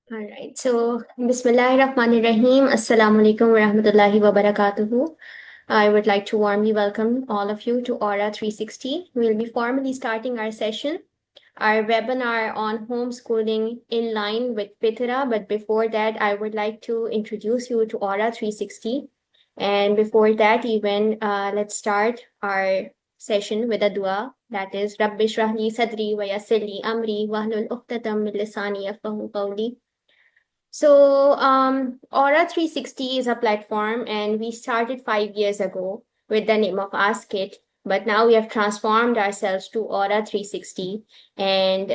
All right. So, Bismillahirrahmanirrahim. Assalamu alaikum wa rahmatullahi wa barakatuhu. I would like to warmly welcome all of you to Aura 360. We'll be formally starting our session, our webinar on homeschooling in line with Pithra. But before that, I would like to introduce you to Aura 360. And before that, even let's start our session with a dua. That is, Rabbi shrah li sadri wa yassir li amri wahlul uqdatam min lisani yafqahu qawli. So, Aura 360 is a platform, and we started 5 years ago with the name of Ask It. But now we have transformed ourselves to Aura 360. And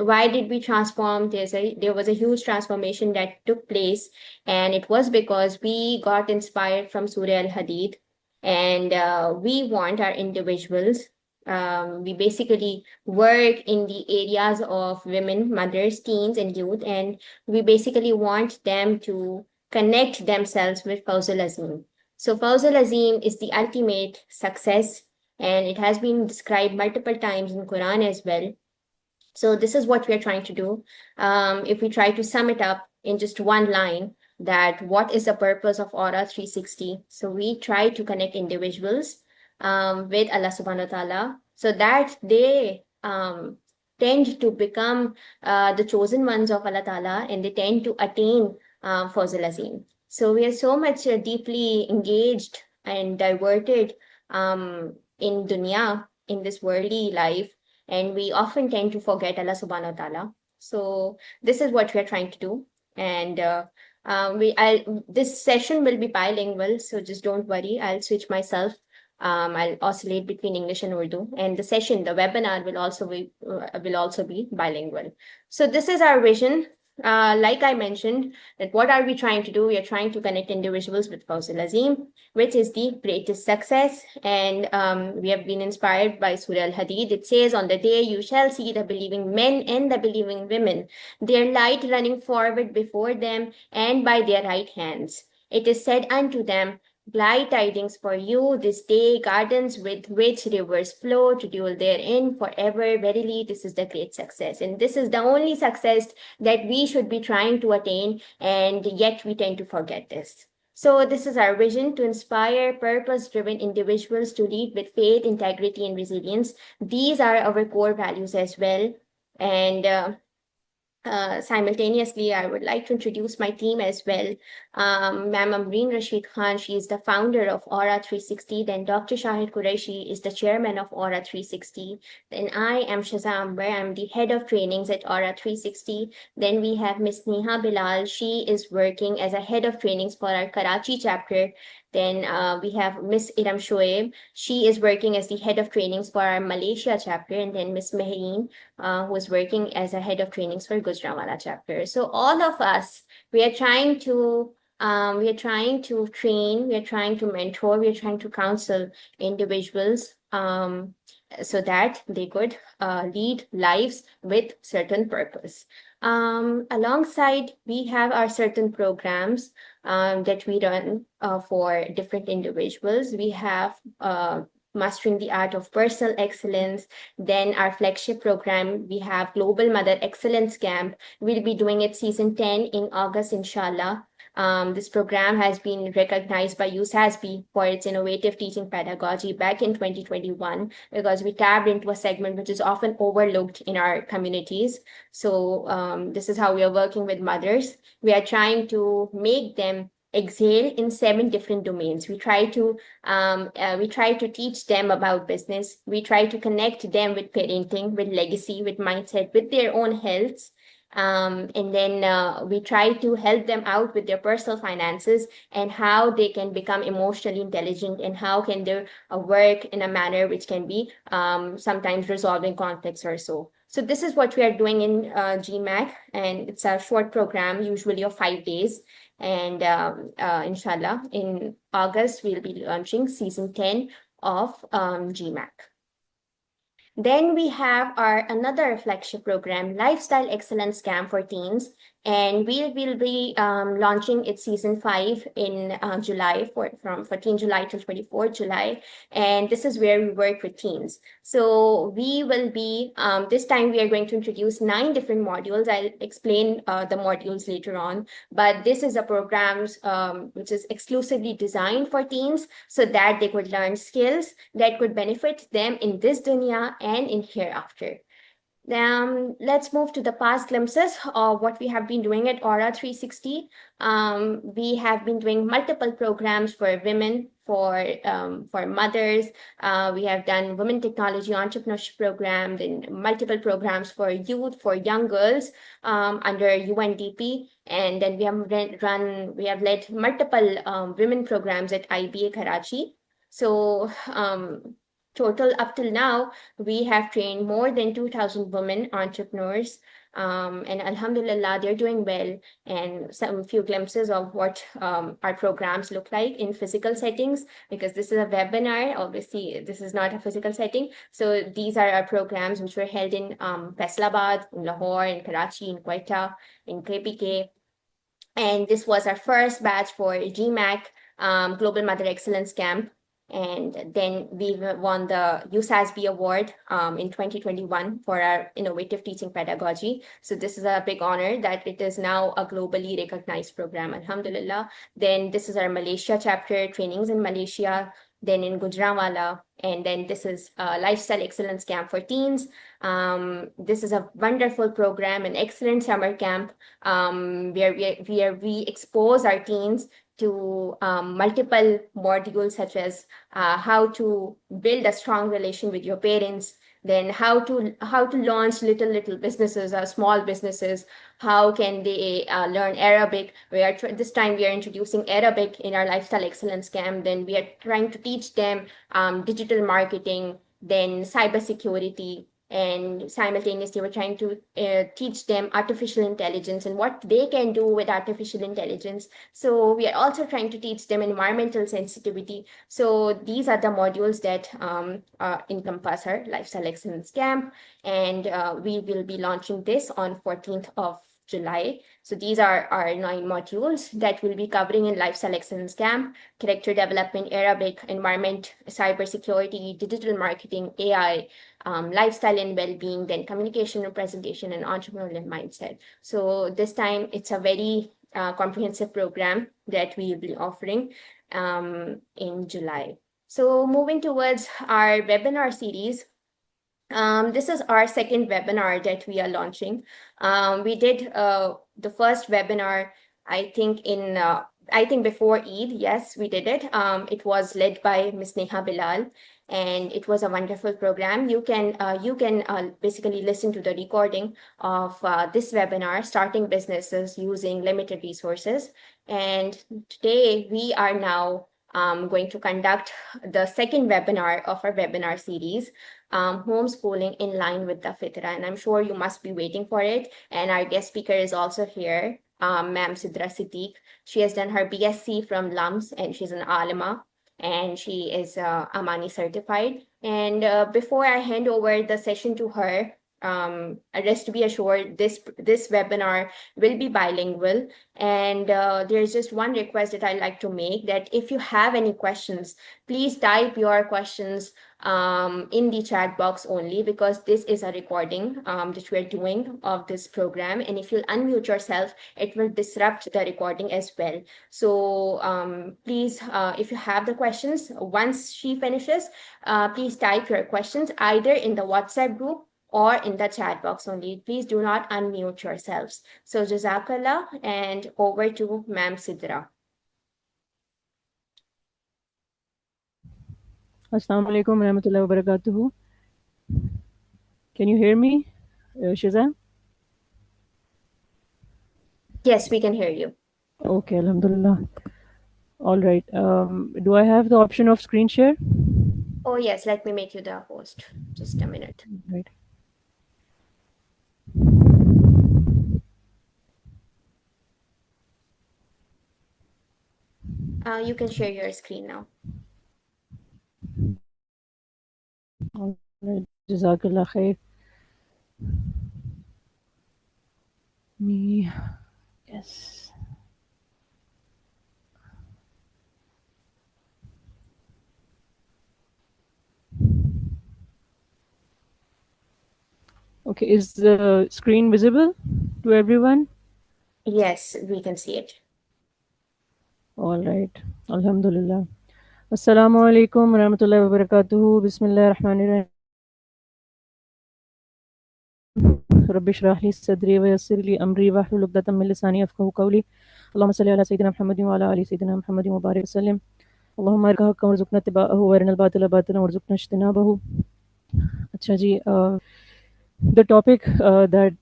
why did we transform? There was a huge transformation that took place, and it was because we got inspired from Surah Al Hadid, and we want our individuals. We basically work in the areas of women, mothers, teens, and youth, and we basically want them to connect themselves with Fawzul Azim. So Fawzul Azim is the ultimate success, and it has been described multiple times in Quran as well. So this is what we are trying to do. If we try to sum it up in just one line, that what is the purpose of Aura 360? So we try to connect individuals with Allah subhanahu wa ta'ala so that they tend to become the chosen ones of Allah ta'ala, and they tend to attain Fawzul Azim. So we are so much deeply engaged and diverted in dunya, in this worldly life, and we often tend to forget Allah subhanahu wa ta'ala. So this is what we are trying to do. And this session will be bilingual, so just don't worry. I'll switch myself. I'll oscillate between English and Urdu, and the webinar will also be bilingual. So this is our vision. Like I mentioned, that what are we trying to do? We are trying to connect individuals with Fawzul Azim, which is the greatest success. And we have been inspired by Surah Al Hadid. It says, "On the day you shall see the believing men and the believing women, their light running forward before them and by their right hands. It is said unto them, Glad tidings for you this day, gardens with which rivers flow to dwell therein forever. Verily, this is the great success." And this is the only success that we should be trying to attain, and yet we tend to forget this. So, this is our vision: to inspire purpose driven individuals to lead with faith, integrity, and resilience. These are our core values as well. And simultaneously, I would like to introduce my team as well. Ma'am Amreen Rashid Khan, she is the founder of Aura 360. Then Dr. Shahid Qureshi is the chairman of Aura 360. Then I am Shaza Amber, I'm the head of trainings at Aura 360. Then we have Miss Neha Bilal, she is working as a head of trainings for our Karachi chapter. Then we have Miss Iram Shoaib. She is working as the head of trainings for our Malaysia chapter. And then Miss Mehreen, who is working as a head of trainings for Gujranwala chapter. So all of us, we are trying to train, we are trying to mentor, we are trying to counsel individuals so that they could lead lives with certain purpose. Alongside, we have our certain programs that we run for different individuals. We have Mastering the Art of Personal Excellence. Then our flagship program, we have Global Mother Excellence Camp. We'll be doing it season 10 in August, inshallah. This program has been recognized by USASB for its innovative teaching pedagogy back in 2021, because we tapped into a segment which is often overlooked in our communities. So this is how we are working with mothers. We are trying to make them excel in 7 different domains. We try to teach them about business. We try to connect them with parenting, with legacy, with mindset, with their own health. And then we try to help them out with their personal finances and how they can become emotionally intelligent, and how can they work in a manner which can be sometimes resolving conflicts or so. So this is what we are doing in GMAC, and it's a short program, usually of 5 days. And inshallah, in August, we'll be launching season 10 of GMAC. Then we have our another flagship program, Lifestyle Excellence Camp for Teens. and we will be launching its season 5 in July, from 14 July till 24 July. And this is where we work with teens. So we will be, this time we are going to introduce 9 different modules. I'll explain the modules later on, but this is a program which is exclusively designed for teens so that they could learn skills that could benefit them in this dunya and in hereafter. Let's move to the past glimpses of what we have been doing at Aura 360. We have been doing multiple programs for women, for mothers. We have done Women Technology Entrepreneurship Program, then multiple programs for youth, for young girls under UNDP. And then we have led multiple women programs at IBA Karachi. So total up till now, we have trained more than 2,000 women entrepreneurs, and Alhamdulillah, they're doing well. And some few glimpses of what our programs look like in physical settings, because this is a webinar. Obviously, this is not a physical setting. So these are our programs which were held in Faisalabad, in Lahore, in Karachi, in Quetta, in KPK. And this was our first batch for GMAC, Global Mother Excellence Camp. And then we won the USASB Award in 2021 for our innovative teaching pedagogy. So this is a big honor that it is now a globally recognized program, Alhamdulillah. Then this is our Malaysia chapter, trainings in Malaysia, then in Gujranwala, and then this is a Lifestyle Excellence Camp for teens. This is a wonderful program, an excellent summer camp where we expose our teens to multiple modules, such as how to build a strong relation with your parents, then how to launch little businesses, small businesses, how can they learn Arabic. This time we are introducing Arabic in our Lifestyle Excellence Camp. Then we are trying to teach them digital marketing, then cybersecurity, and simultaneously we're trying to teach them artificial intelligence and what they can do with artificial intelligence. So we are also trying to teach them environmental sensitivity. So these are the modules that encompass our Lifestyle Excellence Camp, and we will be launching this on 14th of July. So these are our 9 modules that we'll be covering in Lifestyle Excellence Camp: character development, Arabic, environment, cybersecurity, digital marketing, AI, lifestyle and well-being, then communication and presentation, and entrepreneurial mindset. So this time it's a very comprehensive program that we will be offering in July. So moving towards our webinar series, this is our second webinar that we are launching. We did the first webinar, I think before Eid. Yes, we did it. It was led by Ms. Neha Bilal, and it was a wonderful program. You can basically listen to the recording of this webinar, Starting Businesses Using Limited Resources. And today we are now going to conduct the second webinar of our webinar series, Homeschooling in Line with the Fitra. And I'm sure you must be waiting for it. And our guest speaker is also here, Ma'am Sidra Siddiq. She has done her BSc from LUMS, and she's an alima, and she is Amani certified. And before I hand over the session to her, just to be assured, this webinar will be bilingual. And there's just one request that I'd like to make, that if you have any questions, please type your questions in the chat box only, because this is a recording that we're doing of this program. And if you'll unmute yourself, it will disrupt the recording as well. So please, if you have the questions, once she finishes, please type your questions either in the WhatsApp group or in the chat box only. Please do not unmute yourselves. So Jazakallah, and over to Ma'am Sidra. Assalamu alaikum warahmatullahi wabarakatuh. Can you hear me, Shazam? Yes, we can hear you. Okay, alhamdulillah. All right. Do I have the option of screen share? Oh yes, let me make you the host. Just a minute. Right. You can share your screen now. All right. Jazakallah khair. Me. Yes. Okay, is the screen visible to everyone? Yes, we can see it. All right. Alhamdulillah. Assalamu alaikum warahmatullahi wabarakatuh. Bismillahirrahmanirrahim. رب اشرح لي صدري ويسر لي امري واحلل عقدة من لساني يفقهوا قولي اللهم صل على سيدنا محمد وعلى ال سيدنا محمد وبارك وسلم اللهم ارنا الحق وارزقنا اتباعه وارنا الباطل باطلا وارزقنا اجتنابه. اچھا جی، the topic that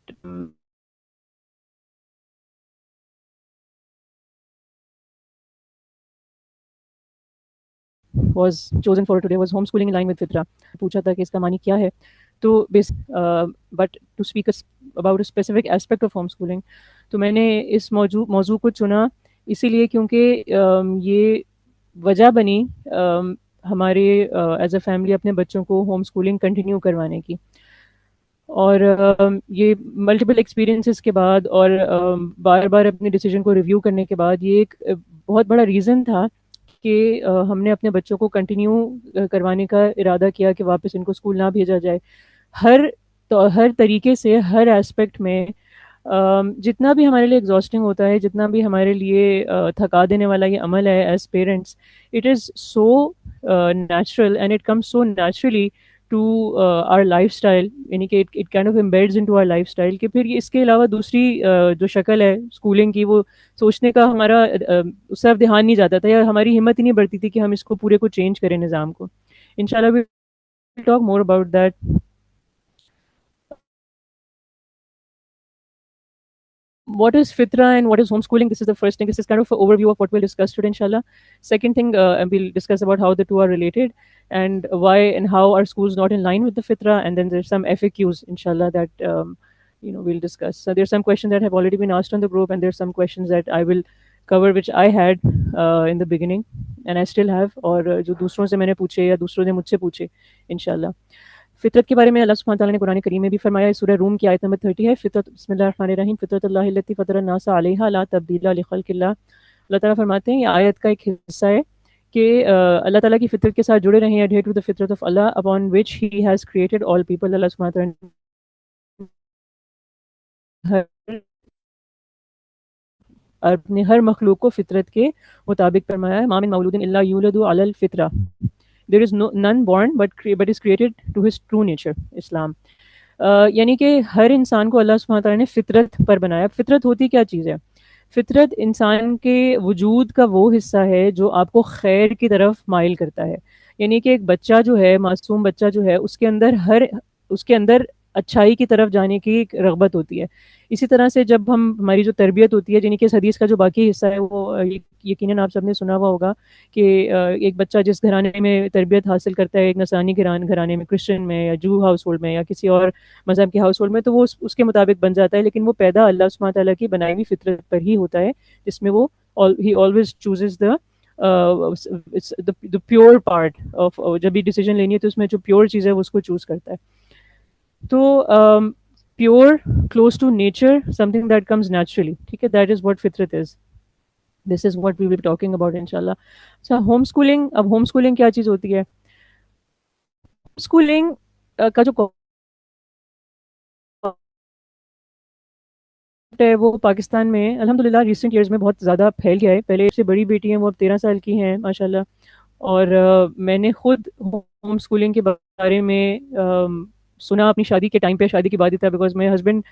was chosen for today was homeschooling in line with fitra. پوچھا تھا کہ اس کا معنی کیا ہے. تو but to speak about a specific aspect of home schooling, تو میں نے اس موضوع کو چنا اسی لیے کیونکہ یہ وجہ بنی ہمارے ایز اے فیملی اپنے بچوں کو ہوم اسکولنگ کنٹینیو کروانے کی. اور یہ ملٹیپل ایکسپیرینسز کے بعد اور بار بار اپنے ڈیسیجن کو ریویو کرنے کے بعد یہ ایک بہت بڑا ریزن تھا کہ ہم نے اپنے بچوں کو کنٹینیو کروانے کا ارادہ کیا کہ واپس ان کو اسکول نہ بھیجا جائے. ہر طریقے سے، ہر ایسپیکٹ میں جتنا بھی ہمارے لیے ایگزاسٹنگ ہوتا ہے، جتنا بھی ہمارے لیے تھکا دینے والا یہ عمل ہے as parents, it is so natural and it comes so naturally to our لائف اسٹائل، یعنی کہ it kind of embeds into our لائف اسٹائل، کہ پھر اس کے علاوہ دوسری جو شکل ہے اسکولنگ کی وہ سوچنے کا ہمارا اس طرف دھیان نہیں جاتا تھا، یا ہماری ہمت ہی نہیں بڑھتی تھی کہ ہم اس کو پورے کو چینج کریں نظام کو. انشاءاللہ we talk more about that. What is fitra and what is homeschooling? This is the first thing. This is kind of an overview of what we'll discuss today, inshallah. Second thing, we'll discuss about how the two are related and why and how are schools not in line with the fitra. And then there's some FAQs, inshallah, that we'll discuss. So there's some questions that have already been asked on the group, and there's some questions that I will cover, which I had in the beginning, and I still have. اور جو دوسروں سے میں نے پوچھے یا دوسروں نے مجھ سے پوچھے انشاءاللہ. فطرت کے بارے میں اللہ سبحانہ تعالیٰ نے قرآن کریم میں بھی فرمایا ہے. سورہ روم کی آیت نمبر 30 ہے. فطرت، بسم اللہ الرحمن الرحیم، فطرت اللہ التی فطر الناس علیہا لا تبدیل لخلق اللہ. اللہ تعالیٰ فرماتے ہیں یہ آیت کا ایک حصہ ہے کہ اللہ تعالیٰ کی فطرت کے ساتھ جڑے رہیں، ایڈہیئر ٹو دی فطرت of Allah upon which he has created all people. Allah سبحانہ تعالیٰ نے اپنے ہر مخلوق کو فطرت کے مطابق فرمایا ہے. ما من مولود الا یولد علی الفطرہ. There is none born but is created to his true nature, Islam. یعنی کہ ہر انسان کو اللہ سبحانہ تعالیٰ نے فطرت پر بنایا. فطرت ہوتی کیا چیز ہے؟ فطرت انسان کے وجود کا وہ حصہ ہے جو آپ کو خیر کی طرف مائل کرتا ہے. یعنی کہ ایک بچہ جو ہے، معصوم بچہ جو ہے، اس کے اندر اچھائی کی طرف جانے کی ایک رغبت ہوتی ہے. اسی طرح سے جب ہماری جو تربیت ہوتی ہے، یعنی کہ اس حدیث کا جو باقی حصہ ہے وہ یقیناً آپ سب نے سنا ہوا ہوگا کہ ایک بچہ جس گھرانے میں تربیت حاصل کرتا ہے، ایک نصرانی گھرانے میں، کرسچن میں یا جو ہاؤس ہولڈ میں یا کسی اور مذہب کے ہاؤس ہولڈ میں، تو وہ اس کے مطابق بن جاتا ہے. لیکن وہ پیدا اللہ سبحانہ تعالیٰ کی بنائی ہوئی فطرت پر ہی ہوتا ہے، جس میں وہ he always chooses the pure part of جب بھی ڈیسیجن لینی ہے تو اس میں جو پیور چیز ہے وہ اس کو چوز کرتا ہے. تو pure, close to nature, something that comes naturally. ٹھیک ہے، دیٹ از واٹ فطرت is. This is what we will be talking about انشاءاللہ. اچھا، ہوم اسکولنگ. اب ہوم اسکولنگ کیا چیز ہوتی ہے؟ اسکولنگ کا جو ہے وہ پاکستان میں الحمدللہ ریسنٹ ایئرز میں بہت زیادہ پھیل گیا ہے. پہلے سے بڑی بیٹی ہیں، وہ اب 13 سال کی ہیں ماشاءاللہ. اور میں نے خود ہوم اسکولنگ کے بارے میں سنا اپنی شادی کے ٹائم پہ، شادی کے بعد ہی تھا، بیکاز میرے ہسبینڈ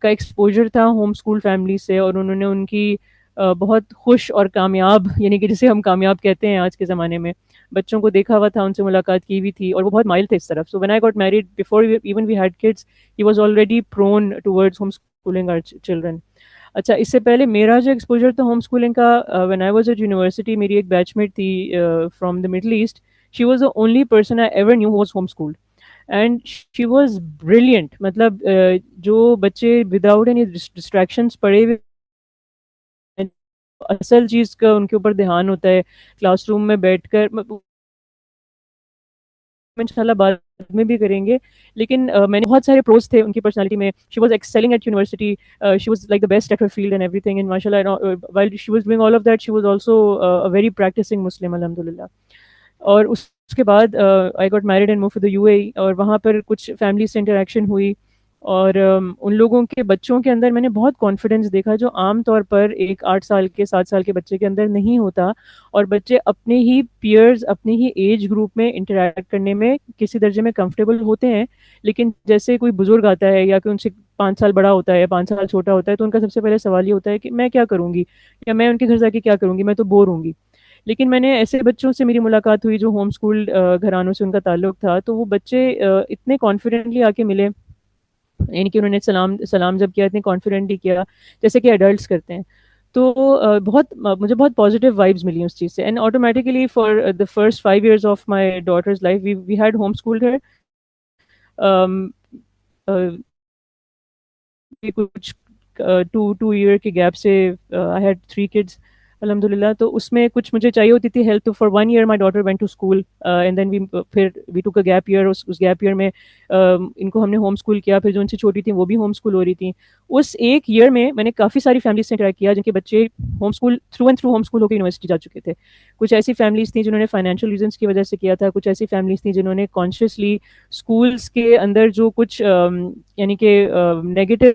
کا ایکسپوجر تھا ہوم اسکول فیملی سے، اور انہوں نے ان کی بہت خوش اور کامیاب، یعنی کہ جسے ہم کامیاب کہتے ہیں آج کے زمانے میں، بچوں کو دیکھا ہوا تھا، ان سے ملاقات کی ہوئی تھی، اور وہ بہت مائل تھے اس طرف. So when I got married, before even we had kids, he was already prone towards home schooling our children. اچھا، اس سے پہلے میرا جو ایکسپوجر تھا ہوم اسکولنگ کا، when I was at university, میری ایک بیچ میٹ تھی from the Middle East. She was the only person I ever knew was home schooled and she was brilliant. مطلب جو بچے وداؤٹ اینی ڈسٹریکشنس پڑھے ہوئے، اصل چیز کا ان کے اوپر دھیان ہوتا ہے کلاس روم میں بیٹھ کر. انشاءاللہ بات میں بھی کریں گے. لیکن میں نے بہت سارے پروز تھے ان کی پرسنالٹی میں. She was excelling at university, she was like the best at her field and everything, and ماشاء اللہ while she was doing all of that she was also very practicing Muslim الحمد للہ. اور اس کے بعد I got married and move to the U A, اور وہاں پر کچھ فیملی سے انٹریکشن ہوئی, اور ان لوگوں کے بچوں کے اندر میں نے بہت کانفیڈنس دیکھا جو عام طور پر ایک 8 سال کے 7 سال کے بچے کے اندر نہیں ہوتا. اور بچے اپنے ہی پیئرز, اپنے ہی ایج گروپ میں انٹریکٹ کرنے میں کسی درجے میں کمفرٹیبل ہوتے ہیں. لیکن جیسے کوئی بزرگ آتا ہے یا کہ ان سے 5 سال بڑا ہوتا ہے, 5 سال چھوٹا ہوتا ہے, تو ان کا سب سے پہلے سوال یہ ہوتا ہے کہ میں کیا کروں گی, یا میں ان کے گھر جا کے کیا کروں گی, میں تو بور ہوں گی. لیکن میں نے ایسے بچوں سے میری ملاقات ہوئی جو ہوم اسکول گھرانوں سے ان کا تعلق تھا, تو وہ بچے اتنے کانفیڈنٹلی آ کے ملے, یعنی کہ انہوں نے سلام جب کیا اتنے کانفیڈنٹلی کیا جیسے کہ ایڈلٹس کرتے ہیں. تو مجھے بہت پازیٹیو وائبز ملی اس چیز سے. And automatically for the first 5 years of my daughters life we had home school her. کچھ 2 year کے گیپ سے آئی ہیڈ 3 kids الحمد للہ. تو اس میں کچھ مجھے چاہیے ہوتی تھی ہیلپ, تو for 1 year my daughter went to school, and then پھر we took a gap year. اس گیپ ایئر میں ان کو ہم نے ہوم اسکول کیا. پھر جو ان سے چھوٹی تھیں وہ بھی ہوم اسکول ہو رہی تھیں. اس ایک ایئر میں نے کافی ساری فیملیز سے انٹریکٹ کیا جن کے بچے home school through and through home school ہو کے یونیورسٹی جا چکے تھے. کچھ ایسی فیملیز تھیں جنہوں نے فائنینشیل ریزنس کی وجہ سے کیا تھا, کچھ ایسی فیملیز تھیں جنہوں نے کانشیسلی اسکولس کے اندر جو کچھ یعنی کہ نیگیٹو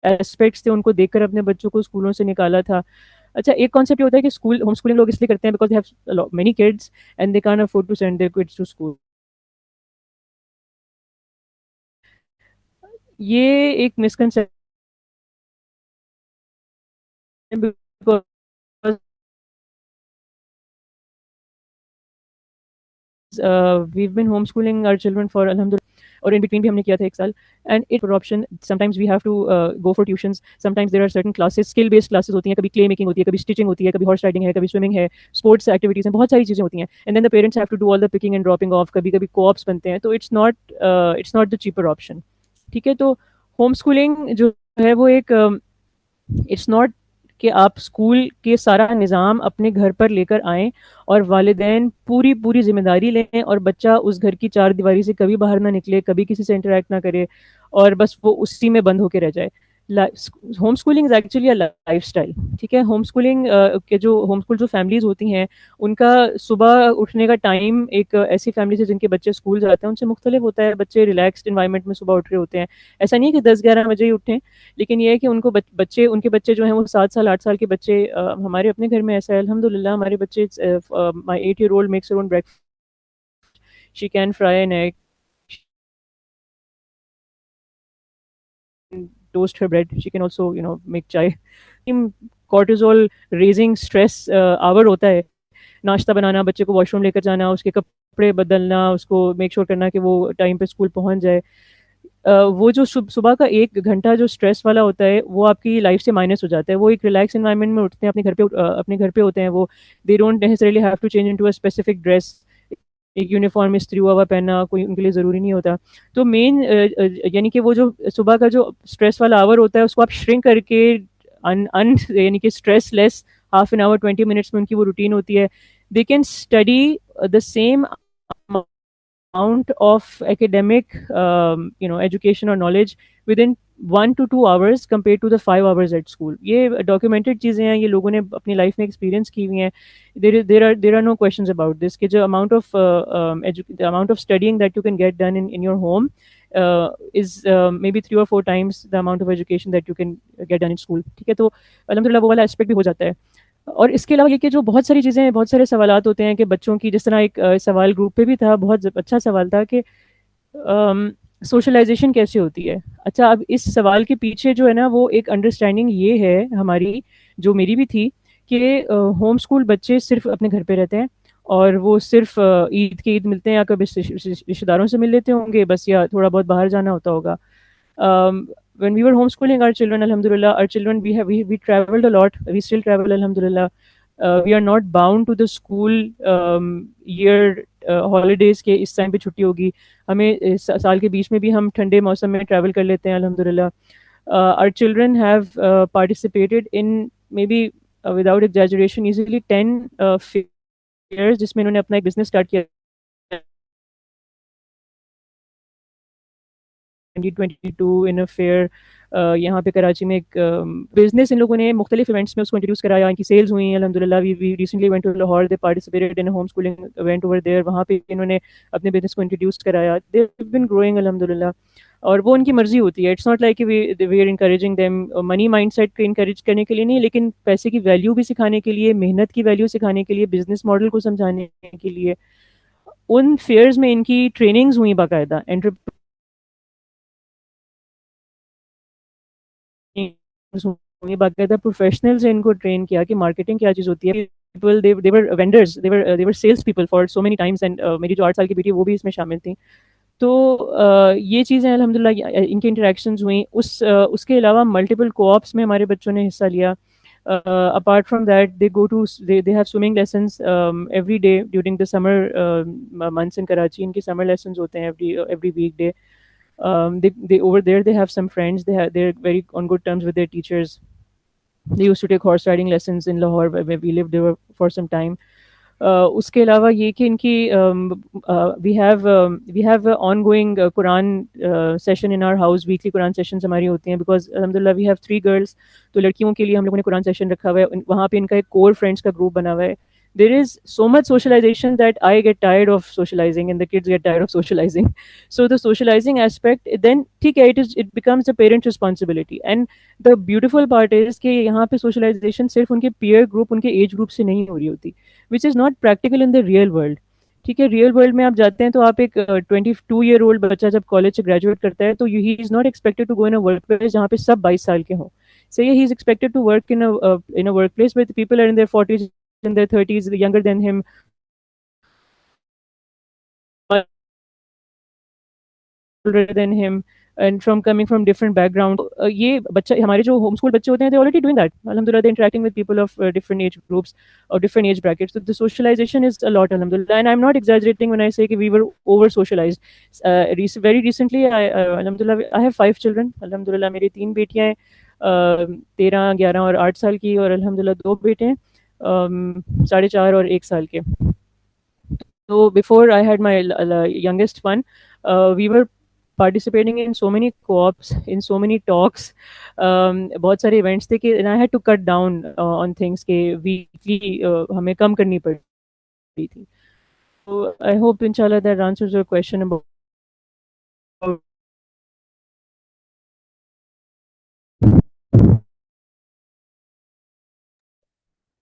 ایسپیکٹس تھے ان کو دیکھ کر اپنے بچوں کو اسکولوں سے نکالا تھا. اچھا, ایک کانسیپٹ یہ ہوتا ہے کہ اسکول ہوم اسکولنگ لوگ اس لیے کرتے ہیں because they have many kids and they can't afford to send their kids to school. یہ ایک misconception we've been homeschooling our children for alhamdulillah, اور ان بٹوین بھی ہم نے کیا تھا 1 سال. And it option sometimes we have to go for tuitions. Sometimes there are certain classes, skill based classes ہوتی ہیں, کبھی clay making ہوتی ہے, کبھی stitching ہوتی ہے, کبھی horse riding ہے, کبھی swimming ہے, sports activities ہیں, بہت ساری چیزیں ہوتی ہیں. And then the parents have to do all the picking and dropping off. کبھی کبھی co-ops بنتے ہیں, تو it's not the cheaper option. ٹھیک ہے, تو ہوم اسکولنگ جو ہے وہ ایک اٹس ناٹ کہ آپ اسکول کے سارا نظام اپنے گھر پر لے کر آئیں اور والدین پوری ذمہ داری لیں اور بچہ اس گھر کی 4 دیواری سے کبھی باہر نہ نکلے, کبھی کسی سے انٹریکٹ نہ کرے اور بس وہ اسی میں بند ہو کے رہ جائے. Home schooling is actually a life style. ٹھیک ہے, ہوم اسکولنگ کے جو ہوم اسکول جو فیملیز ہوتی ہیں ان کا صبح اٹھنے کا ٹائم ایک ایسی فیملیز ہے جن کے بچے اسکول جاتے ہیں ان سے مختلف ہوتا ہے. بچے ریلیکسڈ انوائرمنٹ میں صبح اٹھ رہے ہوتے ہیں. ایسا نہیں ہے کہ 10-11 بجے ہی اٹھیں, لیکن یہ ہے کہ ان کو بچے ان کے بچے جو ہیں وہ 7 سال 8 سال کے بچے, ہمارے اپنے گھر میں ایسا ہے الحمد للہ. ہمارے بچے my 8 year old makes her own breakfast. She can fry an egg, toast her bread. She can also make chai. Cortisol raising stress hour ہوتا ہے. ناشتہ بنانا, بچے کو واش روم لے کر جانا, اس کے کپڑے بدلنا, اس کو میک شور کرنا کہ وہ ٹائم پہ اسکول پہنچ جائے. وہ جو صبح کا 1 گھنٹہ جو اسٹریس والا ہوتا ہے وہ آپ کی لائف سے مائنس ہو جاتا ہے. وہ ایک ریلیکس انوائرمنٹ میں اٹھتے ہیں, اپنے گھر پہ ہوتے ہیں. وہ they don't necessarily have to change into a specific dress. ایک یونیفارم استری ہوا پہننا کوئی ان کے لیے ضروری نہیں ہوتا. تو مین یعنی کہ وہ جو صبح کا جو اسٹریس والا آور ہوتا ہے اس کو آپ شرنک کر کے یعنی کہ اسٹریس لیس ½ 20 minutes میں ان کی وہ روٹین ہوتی ہے. They can study the same amount of academic education or knowledge within 1 to 2 hours compared to the 5 hours at school. یہ ڈاکیومنٹڈ چیزیں ہیں, یہ لوگوں نے اپنی لائف میں ایکسپیرینس کی ہوئی ہیں. there are no questions about this کہ جو amount of studying that you can get done in your home is maybe 3 or 4 times the amount of education that you can get done in school. ٹھیک ہے, تو الحمدللہ وہ والا aspect بھی ہو جاتا ہے. اور اس کے علاوہ یہ کہ جو بہت ساری چیزیں ہیں, بہت سارے سوالات ہوتے ہیں کہ بچوں کی, جس طرح ایک سوال گروپ پہ بھی تھا, بہت اچھا سوال تھا کہ سوشلائزیشن کیسے ہوتی ہے. اچھا, اب اس سوال کے پیچھے جو ہے نا وہ ایک انڈرسٹینڈنگ یہ ہے ہماری, جو میری بھی تھی, کہ ہوم اسکول بچے صرف اپنے گھر پہ رہتے ہیں اور وہ صرف عید کے عید ملتے ہیں یا کبھی رشتہ داروں سے مل لیتے ہوں گے بس, یا تھوڑا بہت باہر جانا ہوتا ہوگا. When we were homeschooling our children, alhamdulillah, our children, we traveled a lot. We still travel, alhamdulillah. We are not bound to the school year holidays کے اس ٹائم پہ چھٹی ہوگی. ہمیں سال کے بیچ میں بھی ہم ٹھنڈے موسم میں ٹریول کر لیتے ہیں الحمدللہ. Our children have participated in maybe without exaggeration easily 10 fairs جس میں انہوں نے اپنا ایک بزنس اسٹارٹ کیا 2022 in a fair یہاں پہ کراچی میں ایک بزنس ان لوگوں نے مختلف ایونٹس میں اس کو انٹروڈیوس کرایا, ان کی سیلز ہوئی ہیں الحمدللہ. We recently went to Lahore, they participated in home schooling event over there, وہاں پہ انہوں نے اپنے بزنس کو انٹروڈیوس کرایا. دے ہیو بین گروئنگ الحمدللہ. اور وہ ان کی مرضی ہوتی ہے, it's not like we are encouraging them money mindset کو انکریج کرنے کے لیے نہیں, لیکن پیسے کی ویلیو بھی سکھانے کے لیے, محنت کی ویلیو سکھانے کے لیے, بزنس ماڈل کو سمجھانے کے لیے. ان فیئرز میں ان کی ٹریننگز ہوئی باقاعدہ, باقاعدہ پروفیشنلز نے ان کو ٹرین کیا کہ مارکیٹنگ کیا چیز ہوتی ہے. People they were vendors, they were sales people for so many times, and میری جو 8 سال کی بیٹی ہے وہ بھی اس میں شامل تھیں. تو یہ چیزیں الحمدللہ ان کی انٹریکشنز ہوئیں. اس کے علاوہ ملٹیپل کوآپس میں ہمارے بچوں نے حصہ لیا. Apart from that they go to they have swimming lessons every day during the summer months in Karachi. ان کے summer lessons ہوتے ہیں every weekday. They over there they have some friends, they're very on good terms with their teachers. They used to take horse riding lessons in Lahore where we lived there for some time. اس کے علاوہ یہ کہ ان کی we have ongoing Quran session in our house. Weekly Quran sessions ہماری ہوتی ہیں because الحمدللہ we have 3 girls. تو لڑکیوں کے لیے ہم لوگوں نے قرآن سیشن رکھا ہوا ہے, وہاں پہ ان کا ایک کور فرینڈس کا گروپ بنا ہوا ہے. There is so much socialization that I get tired of socializing and the kids get tired of socializing. So the socializing aspect, then ٹھیک ہے, it becomes a parent responsibility. And the beautiful part is کہ یہاں پہ socialization صرف ان کے peer group, ان کے age group سے نہیں ہو رہی ہوتی, which is not practical in the real world. ٹھیک ہے, ریئل ورلڈ میں آپ جاتے ہیں تو آپ ایک 22-year-old بچہ جب کالج سے گریجویٹ کرتا ہے تو ہی is not expected to go in a work place جہاں پہ سب 22 سال کے ہوں. So yeah, he is expected to work in a workplace where the people are in their 40s, in their 30s, younger than him, older than him, and from coming from different backgrounds. یہ بچہ ہمارے جو home school بچے ہوتے ہیں, they already doing that. Alhamdulillah, they're interacting with people of different age groups or different age brackets. So the socialization is a lot, alhamdulillah. And I'm not exaggerating when I say that we were over socialized. Very recently, alhamdulillah, I have 5 children. Alhamdulillah, میری 3 بیٹیاں ہیں, 13, 11 اور 8 سال کی, اور الحمدللہ 2 بیٹے ہیں, 4.5 اور 1 سال کے. So before I had my youngest one, we were participating in so many co-ops, in so many talks. بہت سارے ایونٹس تھے کہ and I had to cut down on things کہ weekly ہمیں کم کرنی پڑی تھی. So I hope inshallah that answers your question about.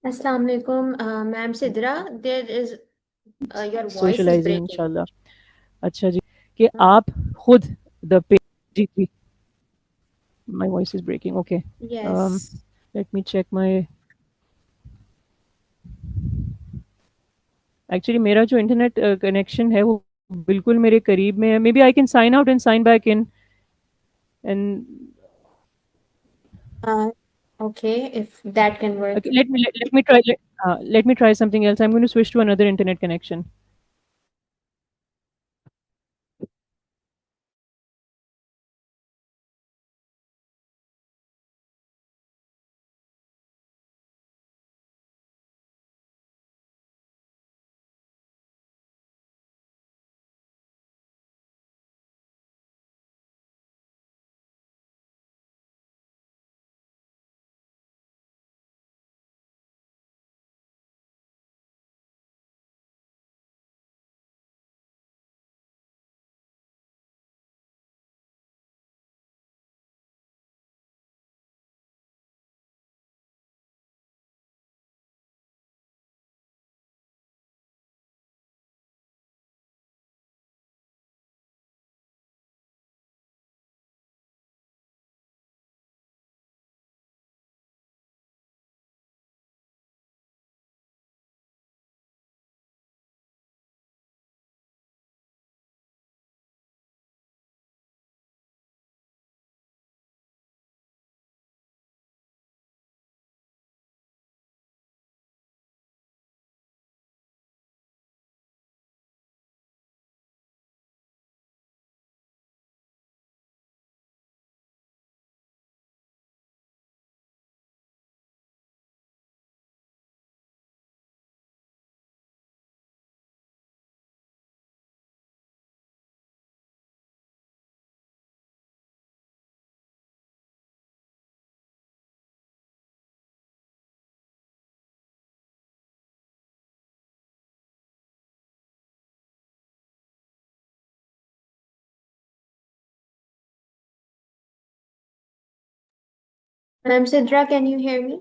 السلام علیکم میم Sidra, there is your voice is socializing breaking. انشاءاللہ. اچھا جی, کہ آپ خود جی جی, my voice is breaking, okay. Yes. Let me check my. Actually میرا جو انٹرنیٹ کنیکشن ہے وہ بالکل میرے قریب میں ہے. Maybe I can sign out and sign back in and Okay, if that can work. let me try something else. I'm going to switch to another internet connection. Ma'am Sidra, can you hear me?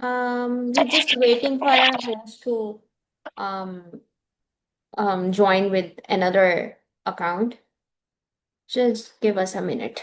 We're just waiting for our host to um join with another account. Just give us a minute.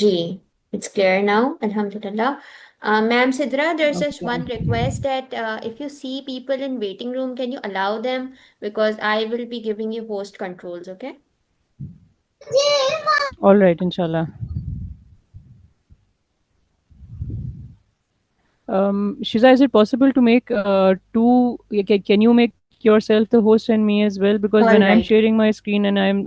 G. It's clear now, Alhamdulillah. Ma'am Sidra, there's just one request that if you see people in waiting room, can you allow them? Because I will be giving you host controls, okay? All right, inshallah. Shiza, is it possible to make two? Can you make yourself the host and me as well? Because All when I'm right. sharing my screen and I'm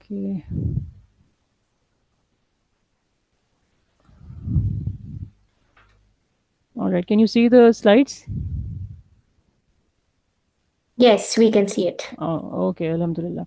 Okay. All right. Can you see the slides? Yes, we can see it. Oh, okay. Alhamdulillah.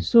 So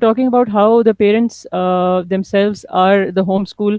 talking about how the parents themselves are the homeschool.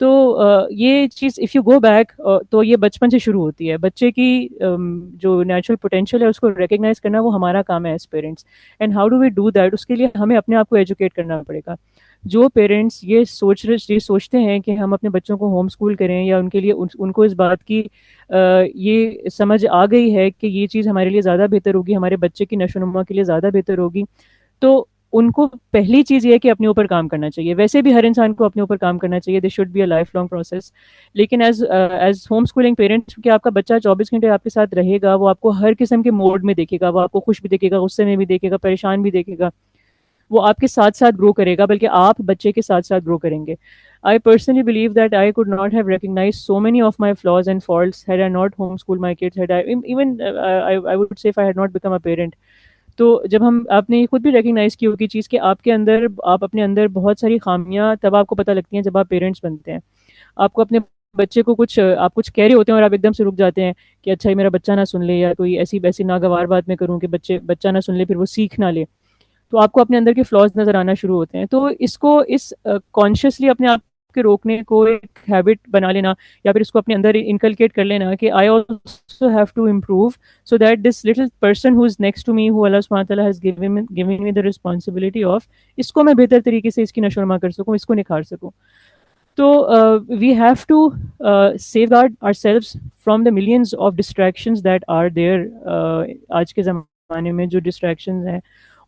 تو یہ چیز if you go back تو یہ بچپن سے شروع ہوتی ہے. بچے کی جو نیچرل پوٹینشیل ہے اس کو ریکگنائز کرنا وہ ہمارا کام ہے as parents. And how do we do that? اس کے لیے ہمیں اپنے آپ کو ایجوکیٹ کرنا پڑے گا. جو پیرنٹس یہ سوچتے ہیں کہ ہم اپنے بچوں کو ہوم اسکول کریں یا ان کے لیے ان کو اس بات کی یہ سمجھ آ گئی ہے کہ یہ چیز ہمارے لیے زیادہ بہتر ہوگی, ہمارے بچے کی نشو و نما کے لیے زیادہ بہتر ہوگی, تو ان کو پہلی چیز یہ ہے کہ اپنے اوپر کام کرنا چاہیے. ویسے بھی ہر انسان کو اپنے اوپر کام کرنا چاہیے, this should be a lifelong process. لیکن ایز ہوم اسکولنگ پیرنٹس کہ آپ کا بچہ 24 گھنٹے آپ کے ساتھ رہے گا, وہ آپ کو ہر قسم کے موڈ میں دیکھے گا, وہ آپ کو خوش بھی دیکھے گا, غصے میں بھی دیکھے گا, پریشان بھی دیکھے گا, وہ آپ کے ساتھ ساتھ گرو کرے گا, بلکہ آپ بچے کے ساتھ ساتھ گرو کریں گے. I personally believe that I could not have recognized so many of my flaws and faults had I not homeschooled my kids, had I even I would say if I had not become a parent. تو جب آپ نے خود بھی recognise کی ہوگی چیز کہ آپ اپنے اندر بہت ساری خامیاں تب آپ کو پتہ لگتی ہیں جب آپ پیرنٹس بنتے ہیں. آپ کو اپنے بچے کو آپ کچھ کہہ رہے ہوتے ہیں اور آپ ایک دم سے رک جاتے ہیں کہ اچھا میرا بچہ نہ سن لے, یا کوئی ایسی ناگوار بات میں کروں کہ بچہ نہ سن لے, پھر وہ سیکھ نہ لے. تو آپ کو اپنے اندر کے فلاز نظر آنا شروع ہوتے ہیں. تو اس کو کانشیسلی اپنے آپ کے روکنے کو ایک ہیبٹ بنا لینا, یا پھر اس کو اپنے اندر انکلکیٹ کر لینا کہ I also have to improve so that this little person who is next to me, who Allah subhanahu wa ta'ala has given me the responsibility of, اس کو میں بہتر طریقے سے اس کی نشو و نما کر سکوں, اس کو نکھار سکوں. تو we have to safeguard ourselves from the millions of distractions that are there. آج کے زمانے میں جو ڈسٹریکشنز ہیں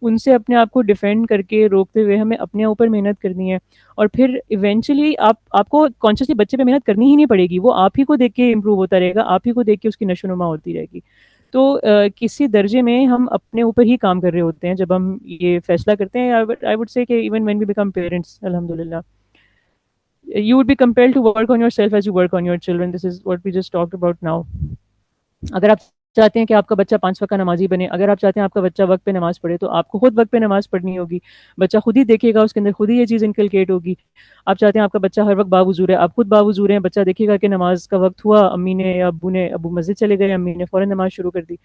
ان سے اپنے آپ کو ڈیفینڈ کر کے روکتے ہوئے ہمیں اپنے اوپر محنت کرنی ہے. اور پھر ایونچولی آپ کو کانشیسلی بچے پہ محنت کرنی ہی نہیں پڑے گی, وہ آپ ہی کو دیکھ کے امپروو ہوتا رہے گا, آپ ہی کو دیکھ کے اس کی نشو و نما ہوتی رہے گی. تو کسی درجے میں ہم اپنے اوپر ہی کام کر رہے ہوتے ہیں جب ہم یہ فیصلہ کرتے ہیں. آئی وڈ سے کہ even when we become parents, الحمدللہ, you would be compelled to work on yourself as you work on your children. This is what we just talked about now. اگر آپ چاہتے ہیں کہ آپ کا بچہ 5 وقت کا نمازی بنے, اگر آپ چاہتے ہیں آپ کا بچہ وقت پہ نماز پڑھے, تو آپ کو خود وقت پہ نماز پڑھنی ہوگی. بچہ خود ہی دیکھے گا, اس کے اندر خود ہی یہ چیز انکلکیٹ ہوگی. آپ چاہتے ہیں آپ کا بچہ ہر وقت باوضو رہے, آپ خود باوضو رہیں, بچہ دیکھے گا کہ نماز کا وقت ہوا, امی نے یا ابو مسجد چلے گئے, امی نے فوراً نماز شروع کر دی,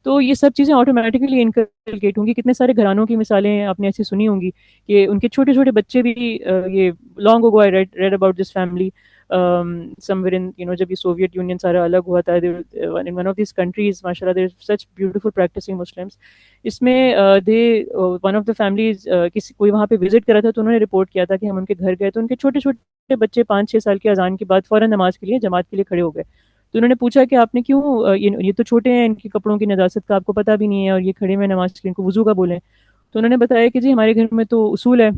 تو یہ سب چیزیں آٹومیٹکلی انکلکیٹ ہوں گی. کتنے سارے گھرانوں کی مثالیں آپ نے ایسی سنی ہوں گی کہ ان کے چھوٹے چھوٹے بچے بھی یہ لانگ اگو I read about this family somewhere in جب یہ سوویت یونین سارا الگ ہوا تھا, in one of these countries ماشاءاللہ there are such beautiful practicing Muslims. اس میں one of the families کوئی وہاں پہ وزٹ کرا تھا, تو انہوں نے رپورٹ کیا تھا کہ ہم ان کے گھر گئے تو ان کے چھوٹے چھوٹے بچے 5-6 سال کی اذان کے بعد فوراً نماز کے لیے جماعت کے لیے کھڑے ہو گئے. تو انہوں نے پوچھا کہ آپ نے کیوں, یہ تو چھوٹے ہیں, ان کے کپڑوں کی نجاست کا آپ کو پتہ بھی نہیں ہے, اور یہ کھڑے ہوئے نماز کے لیے ان کو وضو کا بولیں. تو انہوں نے بتایا کہ جی ہمارے گھر میں تو اصول ہے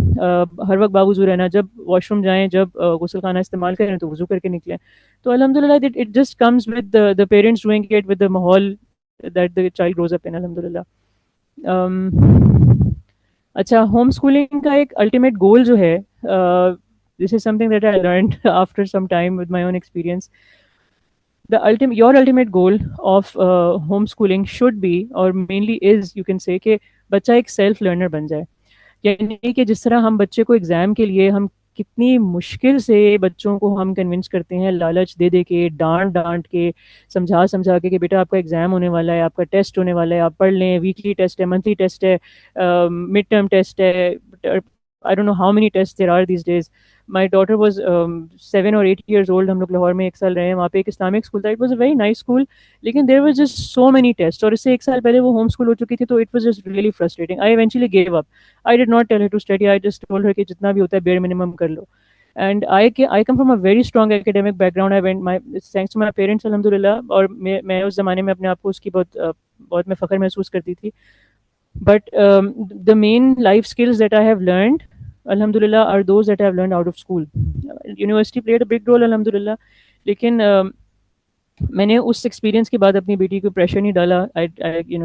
ہر وقت باوضو رہنا, جب واش روم جائیں, جب غسل خانہ استعمال کریں تو وضو کر کے نکلیں. تو الحمدللہ it just comes with the parents doing it, with the ماحول that the child grows up in, الحمدللہ. اچھا, ہوم اسکولنگ کا ایک الٹیمیٹ گول جو ہے, this is something that I learned after some time with my own experience. Your ultimate goal of homeschooling should be, or mainly is, you can say, کہ بچہ ایک self learner بن جائے. یعنی کہ جس طرح ہم بچے کو ایگزام کے لیے ہم کتنی مشکل سے بچوں کو ہم کنونس کرتے ہیں, لالچ دے دے کے, ڈانٹ کے, سمجھا کے کہ بیٹا آپ کا ایگزام ہونے والا ہے, آپ کا ٹیسٹ ہونے والا ہے, آپ پڑھ لیں, ویکلی ٹیسٹ ہے, منتھلی ٹیسٹ ہے, مڈ ٹرم ٹیسٹ ہے, I don't know how many tests there are these days. My daughter was 7 or 8 years old. ہم لوگ لاہور میں 1 سال رہے ہیں, وہاں پہ ایک اسلامک اسکول تھا. It was a very nice school, لیکن there was just so many tests. اور اس سے 1 سال پہلے وہ ہوم اسکول ہو چکی تھی, تو it was just really frustrating. I eventually gave up. I did not tell her to study. I just told her کہ جتنا بھی ہوتا ہے bare minimum کر لو. And I come from a very strong academic background. Thanks to my parents, alhamdulillah. اور میں اس زمانے میں اپنے آپ کو اس کی بہت میں فخر محسوس کرتی تھی. But the main life skills that I have learned, alhamdulillah, are those that I have learned out of school. University played a big role, alhamdulillah. لیکن میں نے اس ایکسپیرینس کے بعد اپنی بیٹی کو پریشر نہیں ڈالا. I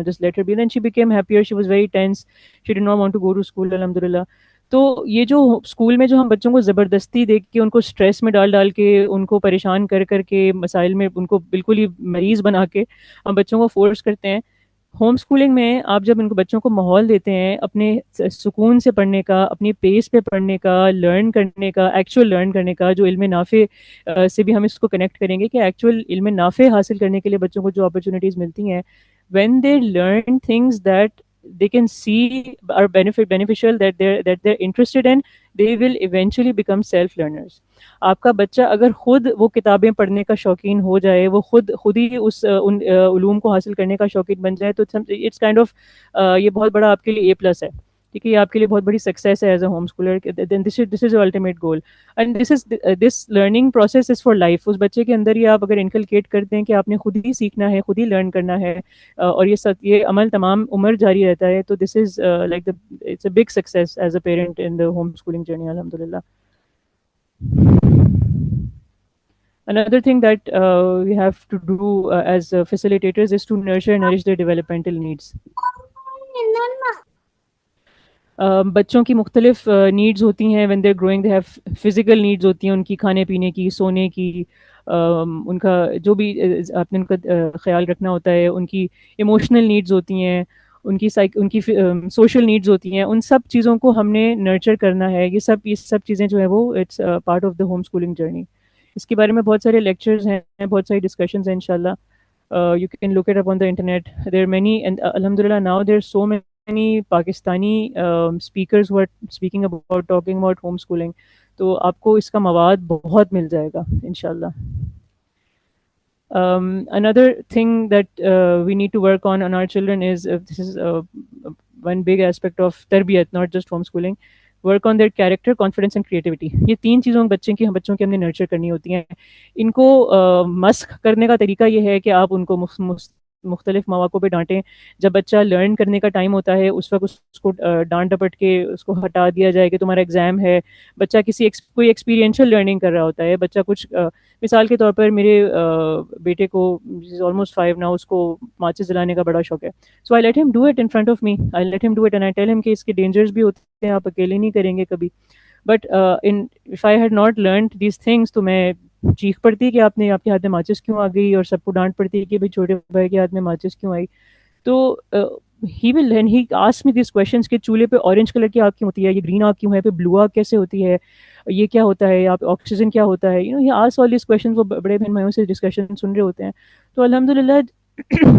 just let her be. Then she became happier. She was very tense. She did not want to go to school, alhamdulillah. تو یہ جو اسکول میں جو ہم بچوں کو زبردستی دیکھ کے, ان کو اسٹریس میں ڈال کے, ان کو پریشان کر کے, مسائل میں ان کو بالکل ہی مریض بنا کے ہم بچوں کو فورس کرتے ہیں, ہوم اسکولنگ میں آپ جب ان کو بچوں کو ماحول دیتے ہیں اپنے سکون سے پڑھنے کا, اپنی پیس پہ پڑھنے کا, لرن کرنے کا, ایکچوئل لرن کرنے کا, جو علم نافع سے بھی ہم اس کو کنیکٹ کریں گے کہ ایکچوئل علم نافع حاصل کرنے کے لیے بچوں کو جو اپرچونیٹیز ملتی ہیں, when they learn things that they can see are beneficial, that they're interested in, they will eventually become self learners. آپ کا بچہ اگر خود وہ کتابیں پڑھنے کا شوقین ہو جائے, وہ خود ہی اس ان علوم کو حاصل کرنے کا شوقین بن جائے, تو اٹس کائنڈ آف یہ بہت بڑا آپ کے لیے A+ ہے. ٹھیک ہے, یہ آپ کے لیے بہت بڑی سکسیس ہے as a home schooler. Then this is ultimate goal, and this learning process is for life. اس بچے کے اندر یہ آپ اگر انکلکیٹ کرتے ہیں کہ آپ نے خود ہی سیکھنا ہے, خود ہی لرن کرنا ہے, اور یہ عمل تمام عمر جاری رہتا ہے, تو this is like it's a big success as a parent in the home schooling journey, الحمد للہ. Another thing that we have to do as facilitators is to nurture and nourish their developmental needs. بچوں کی مختلف needs ہوتی ہیں. When they growing they have physical needs ہوتی ہیں ان کی, کھانے پینے کی, سونے کی, ان کا جو بھی آپ نے ان کا خیال رکھنا ہوتا ہے. ان کی ایموشنل نیڈز ہوتی ہیں, ان کی سوشل نیڈز ہوتی ہیں. ان سب چیزوں کو ہم نے نرچر کرنا ہے. یہ سب چیزیں جو ہے وہ it's part of the home schooling journey. اس کے بارے میں بہت سارے لیکچرز ہیں, بہت ساری ڈسکشنز ہیں انشاءاللہ. You can look it up on the internet. There are many, and alhamdulillah now there are so many Pakistani speakers who are speaking about, talking about homeschooling. تو آپ کو اس کا مواد بہت مل جائے گا انشاءاللہ. Another thing that we need to work on our children is this is one big aspect of tarbiyat, not just homeschooling. Work on their character, confidence and creativity. یہ 3 چیزوں بچوں کی ہم نے نرچر کرنی ہوتی ہیں. ان کو مسخ کرنے کا طریقہ یہ ہے کہ آپ ان کو مختلف مواقع پہ ڈانٹیں. جب بچہ لرن کرنے کا ٹائم ہوتا ہے اس وقت اس کو ڈانٹ ڈپٹ کے اس کو ہٹا دیا جائے کہ تمہارا ایگزام ہے. بچہ کوئی ایکسپیرینشیل لرننگ کر رہا ہوتا ہے. بچہ کچھ مثال کے طور پر میرے بیٹے کو آلموسٹ 5 نا, اس کو ماچس جلانے کا بڑا شوق ہے. So I let him do it in front of me, I let him do it and I tell him کہ اس کے ڈینجرز بھی ہوتے ہیں, آپ اکیلے نہیں کریں گے کبھی. But if I had not learned these things, تو میں چیخ پڑتی کہ آپ کے ہاتھ میں ماچس کیوں آ گئی, اور سب کو ڈانٹ پڑتی کہ بھائی چھوٹے بھائی کے ہاتھ میں ماچس کیوں آئی. تو he will learn, he ask me these questions کہ چولہے پہ آرنج کلر کی آگ کیوں ہوتی ہے, یہ گرین آگ کیوں ہے, پہ بلو آگ کیسے ہوتی ہے, یہ کیا ہوتا ہے, آپ آکسیجن کیا ہوتا ہے. He ask all these questions. وہ بڑے بہن بھائیوں سے ڈسکشن سن رہے ہوتے ہیں. تو الحمد للہ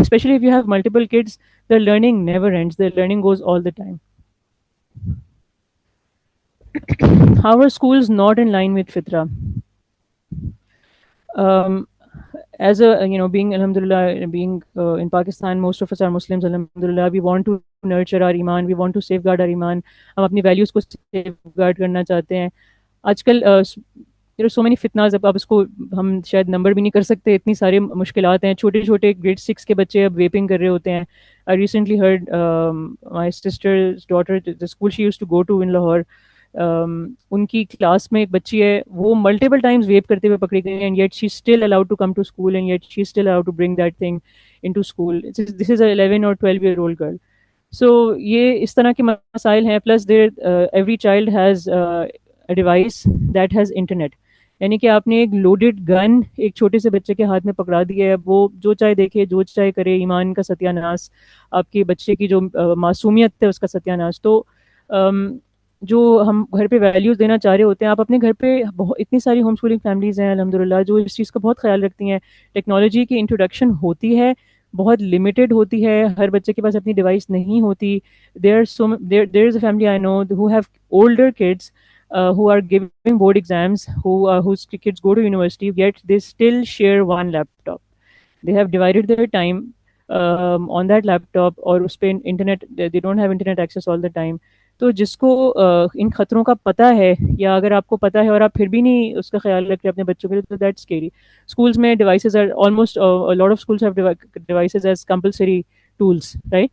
especially if you have multiple kids, the learning never ends, the learning goes all the time. How are schools not in line with fitra? As a being alhamdulillah, being in Pakistan, most of us are Muslims, alhamdulillah. We want to nurture our iman, we want to safeguard our iman. ہم اپنی values کو safeguard کرنا چاہتے ہیں. آج کل there are so many fitnas, اب اس کو ہم شاید نمبر بھی نہیں کر سکتے, اتنی ساری مشکلات ہیں. چھوٹے چھوٹے گریڈ 6 کے بچے اب ویپنگ کر رہے ہوتے ہیں. I recently heard my sister's daughter, the school she used to go to in Lahore, ان کی کلاس میں ایک بچی ہے, وہ ملٹیپل ٹائمز ویپ کرتے ہوئے پکڑی گئی, and yet she still allowed to come to school, and yet she still allowed to bring that thing in to school. This is a 11 or 12-year-old girl. So یہ اس طرح کے مسائل ہیں. Plus there every child has a device that has internet, یعنی کہ آپ نے ایک لوڈیڈ گن ایک چھوٹے سے بچے کے ہاتھ میں پکڑا دی ہے. اب وہ جو چاہے دیکھے, جو چاہے کرے, ایمان کا ستیہ ناس, آپ کے بچے کی جو معصومیت ہے اس کا ستیہ ناس. تو جو ہم گھر پہ ویلیوز دینا چاہ رہے ہوتے ہیں, آپ اپنے گھر پہ اتنی ساری ہوم اسکولنگ فیملیز ہیں الحمدللہ جو اس چیز کا بہت خیال رکھتی ہیں. ٹیکنالوجی کی انٹروڈکشن ہوتی ہے, بہت لمیٹیڈ ہوتی ہے, ہر بچے کے پاس اپنی ڈیوائس نہیں ہوتی. there is a family I know who have older kids who are giving board exams, whose kids go to university, yet they still share one laptop. They have divided their time on that laptop, اور اس پہ internet, they don't have internet access all the time. تو جس کو ان خطروں کا پتہ ہے, یا اگر آپ کو پتہ ہے اور آپ پھر بھی نہیں اس کا خیال رکھ رہے اپنے بچوں کے لیے, تو دیٹس اسکیری. اسکولس میں devices are almost a lot of schools have devices as compulsory tools, right?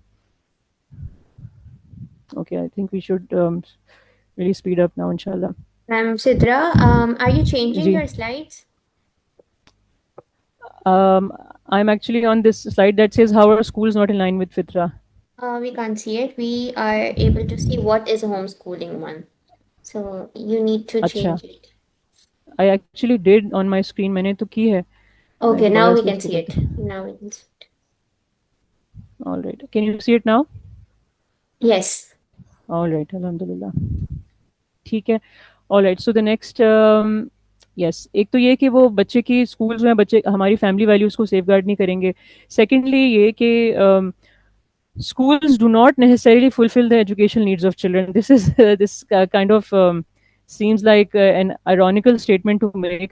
Okay, I think we should really speed up now, inshallah. Sidra, are you changing Ji. your slides? I'm actually on this slide that says how are schools not in line with fitra. We can't see it. We are able to see what is a homeschooling one. So you need to Acha. change it. I actually did on my screen, میں نے تو کی ہے. Okay, now we دوبارہ can سے see it. Now we can see it. All right. Can you see it now? Yes. All right. Alhamdulillah. ٹھیک ہے. All right. So the next yes, ایک تو یہ کہ وہ بچے کی اسکولز میں بچے ہماری فیملی ویلیوز کو سیف گارڈ نہیں کریں گے. سیکنڈلی یہ کہ schools do not necessarily fulfill the educational needs of children. This is this kind of seems like an ironical statement to make,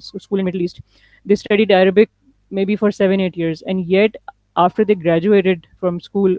school in Middle East. They studied Arabic maybe for 7-8 years, and yet after they graduated from school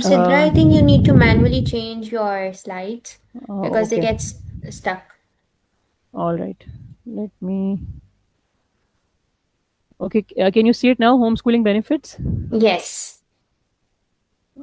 Sidra, I think you need to manually change your slides because they okay. get stuck. All right. Let me. Okay. Can you see it now? Homeschooling benefits. Yes.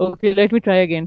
Okay. Let me try again.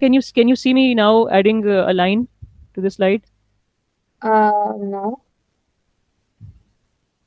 can you see me now adding a line to the slide? No.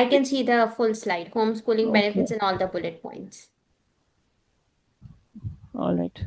I can see the full slide, homeschooling benefits and all the bullet points. All right.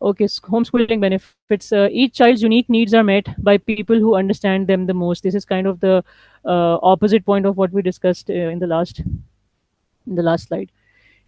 Okay, homeschooling benefits. Each child's unique needs are met by people who understand them the most. This is kind of the opposite point of what we discussed in the last slide.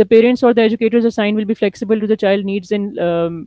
The parents or the educators assigned will be flexible to the child needs and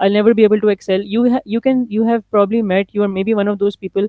I'll never be able to excel. You have probably met, you are maybe one of those people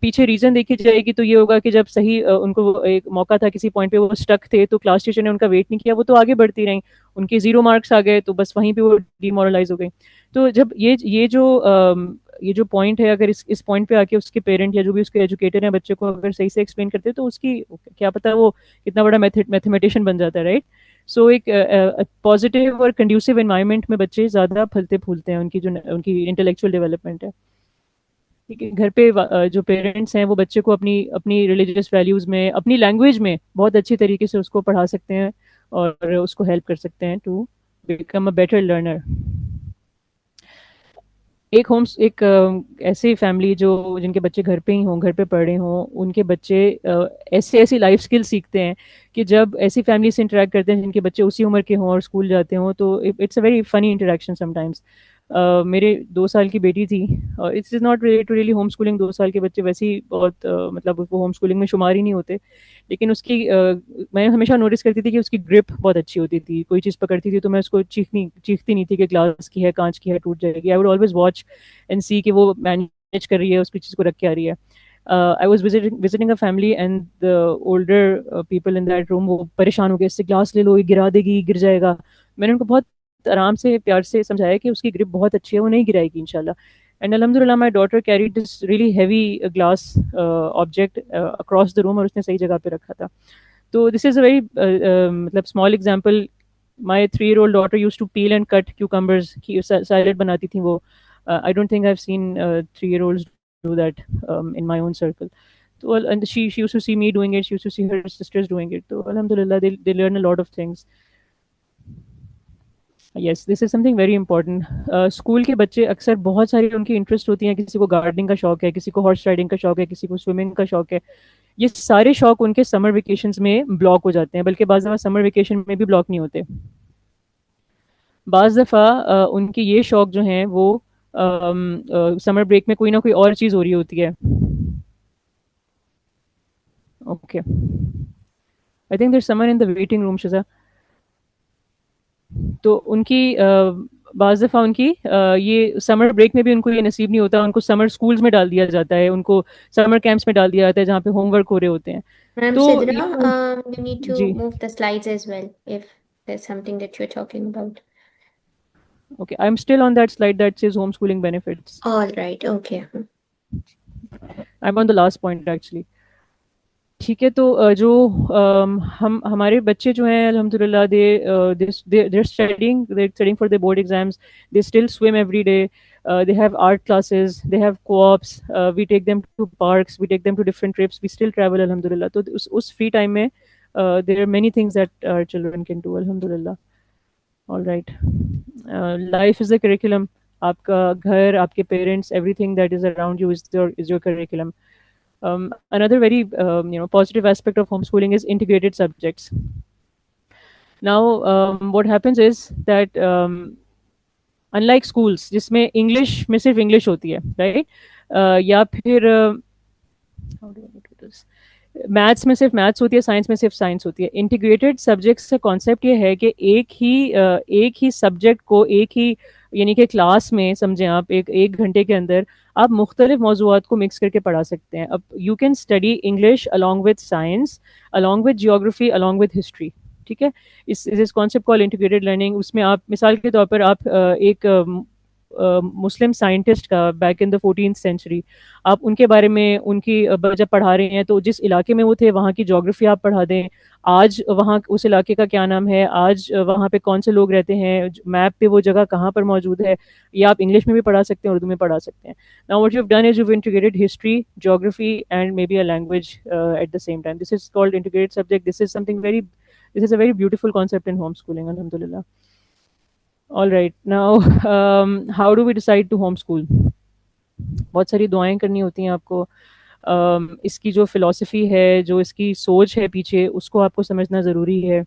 پیچھے reason دیکھی جائے گی تو یہ ہوگا کہ جب صحیح ان کو ایک موقع تھا کسی پوائنٹ پہ وہ اسٹک تھے تو کلاس ٹیچر نے ان کا ویٹ نہیں کیا, وہ تو آگے بڑھتی رہیں, ان کے 0 مارکس آ گئے تو بس وہیں پہ وہ ڈی مورلائز ہو گئی. تو جب یہ جو پوائنٹ ہے, اگر اس پوائنٹ پہ آ کے اس کے پیرنٹ یا جو بھی اس کے ایجوکیٹر ہیں بچے کو اگر صحیح سے ایکسپلین کرتے تو اس کی کیا پتہ وہ کتنا بڑا میتھمیٹیشین بن جاتا ہے, رائٹ. سو ایک پازیٹیو اور کنڈیوسو انوائرمنٹ میں بچے زیادہ پھلتے پھولتے ہیں, ان کی انٹلیکچوئل ڈیولپمنٹ ہے. ٹھیک ہے, گھر پہ جو پیرنٹس ہیں وہ بچے کو اپنی ریلیجیس ویلیوز میں, اپنی لینگویج میں بہت اچھی طریقے سے اس کو پڑھا سکتے ہیں اور اس کو ہیلپ کر سکتے ہیں to become a better learner. ایک ایسی فیملی جن کے بچے گھر پہ ہی ہوں, گھر پہ پڑھ رہے ہوں, ان کے بچے ایسی لائف اسکل سیکھتے ہیں کہ جب ایسی فیملی سے انٹریکٹ کرتے ہیں جن کے بچے اسی عمر کے ہوں اور اسکول جاتے ہوں تو it's a very funny interaction sometimes. میرے 2 سال کی بیٹی تھی, it's is not related to really home schooling, 2 سال کے بچے ویسے ہی بہت مطلب وہ ہوم اسکولنگ میں شمار ہی نہیں ہوتے, لیکن اس کی میں ہمیشہ نوٹس کرتی تھی کہ اس کی گرپ بہت اچھی ہوتی تھی. کوئی چیز پکڑتی تھی تو میں اس کو چیختی نہیں تھی کہ گلاس کی ہے, کانچ کی ہے, ٹوٹ جائے گی. I would always watch and see کہ وہ مینیج کر رہی ہے, اس کی چیز کو رکھ کے آ رہی ہے. I was visiting a family and the older people in that room وہ پریشان ہو گئے, اس سے گلاس لے لو, یہ گرا دے گی, گر جائے گا. میں نے ان کو بہت آرام سے پیار سے سمجھایا کہ اس کی گرپ بہت اچھی ہے, وہ نہیں گرائے گی انشاءاللہ. اینڈ الحمدللہ my daughter carried this really heavy glass object across the room اور اس نے صحیح جگہ پہ رکھا تھا. تو this is a very مطلب small example. My 3-year-old daughter used to peel and cut cucumbers, salad بناتی تھیں وہ. I don't think I've seen 3-year-olds do that in my own circle. So, and she used to see me doing it, she used to see her sisters doing it. So alhamdulillah they learn a lot of things. Yes, this is something very important. School کے بچے اکثر بہت ساری ان کی interest ہوتی ہیں, کسی کو گارڈننگ کا شوق ہے, کسی کو ہارس رائڈنگ کا شوق ہے, کسی کو سوئمنگ کا شوق ہے. یہ سارے شوق ان کے سمر ویکیشنز میں بلاک ہو جاتے ہیں, بلکہ بعض دفعہ سمر ویکیشن میں بھی بلاک نہیں ہوتے. بعض دفعہ ان کے یہ شوق جو ہیں وہ سمر بریک میں کوئی نہ کوئی اور چیز ہو رہی ہوتی ہے. Okay, I think there Sumer in the waiting room Shiza. تو ان کی بعض دفعہ ان کی یہ سمر بریک میں بھی ان کو یہ نصیب نہیں ہوتا, ان کو سمر اسکولز میں ڈال دیا جاتا ہے, ان کو سمر کیمپس میں ڈال دیا جاتا ہے جہاں پہ ہوم ورک ہو رہے ہوتے ہیں. Ma'am تو Sidra, you need to جی move the slides as well if there's something that you're talking about. Okay, I am still on that slide that says home schooling benefits. All right, okay. I am on the last point actually. ٹھیک ہے, تو جو ہمارے بچے جو ہیں الحمدللہ they're studying for their board exams, they still swim every day, they have art classes, they have co-ops, we take them to parks, we take them to different trips, we still travel alhamdulillah. تو اس free time میں there are many things that our children can do alhamdulillah. All right, life is a curriculum. آپ کا گھر, آپ کے parents, everything that is around you is your curriculum. Another very positive aspect of homeschooling is integrated subjects. Now what happens is that unlike schools جس میں English میں صرف English ہوتی ہے, رائٹ, یا پھر میتھس میں صرف میتھس ہوتی ہے, سائنس میں صرف سائنس ہوتی ہے. انٹیگریٹڈ سبجیکٹس کا کانسیپٹ یہ ہے کہ ایک ہی سبجیکٹ کو ایک ہی یعنی کہ کلاس میں سمجھیں آپ ایک گھنٹے کے اندر آپ مختلف موضوعات کو مکس کر کے پڑھا سکتے ہیں. اب you can study English along with science, along with geography, along with history. ٹھیک ہے, اس کانسیپٹ کال انٹیگریٹڈ لرننگ. اس میں آپ مثال کے طور پر آپ ایک مسلم سائنٹسٹ کا back in the 14th century آپ ان کے بارے میں ان کی جب پڑھا رہے ہیں تو جس علاقے میں وہ تھے وہاں کی جغرافی آپ پڑھا دیں, آج وہاں اس علاقے کا کیا نام ہے, آج وہاں پہ کون سے لوگ رہتے ہیں, میپ پہ وہ جگہ کہاں پر موجود ہے, یہ آپ انگلش میں بھی پڑھا سکتے ہیں, اردو میں پڑھا سکتے ہیں. Now what you've done is you've integrated history, geography and maybe a language at the same time. This is called integrated subject. This is a very beautiful concept in homeschooling alhamdulillah. All right, now how do we decide to homeschool? بہت ساری دعائیں کرنی ہوتی ہیں آپ کو. اس کی جو فلاسفی ہے, جو اس کی سوچ ہے پیچھے, اس کو آپ کو سمجھنا ضروری ہے,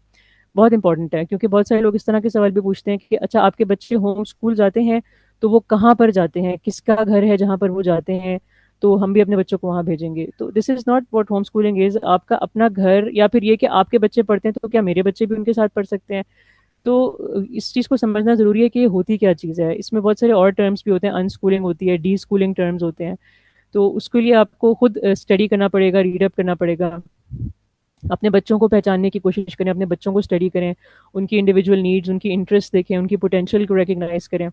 بہت امپورٹنٹ ہے. کیونکہ بہت سارے لوگ اس طرح کے سوال بھی پوچھتے ہیں کہ اچھا آپ کے بچے ہوم اسکول جاتے ہیں تو وہ کہاں پر جاتے ہیں, کس کا گھر ہے جہاں پر وہ جاتے ہیں, تو ہم بھی اپنے بچوں کو وہاں بھیجیں گے. تو this is not what home schooling is. آپ کا اپنا گھر, یا پھر یہ کہ آپ کے بچے پڑھتے ہیں تو کیا میرے بچے بھی ان کے ساتھ پڑھ سکتے ہیں. تو اس چیز کو سمجھنا ضروری ہے کہ یہ ہوتی کیا چیز ہے. اس میں بہت سارے اور ٹرمز بھی ہوتے ہیں, ان اسکولنگ ہوتی ہے, ڈی اسکولنگ ٹرمز ہوتے ہیں. تو اس کے لیے آپ کو خود اسٹڈی کرنا پڑے گا, ریڈ اپ کرنا پڑے گا. اپنے بچوں کو پہچاننے کی کوشش کریں, اپنے بچوں کو اسٹڈی کریں, ان کی انڈیویجول نیڈز, ان کی انٹرسٹ دیکھیں, ان کی پوٹینشیل کو ریکگنائز کریں.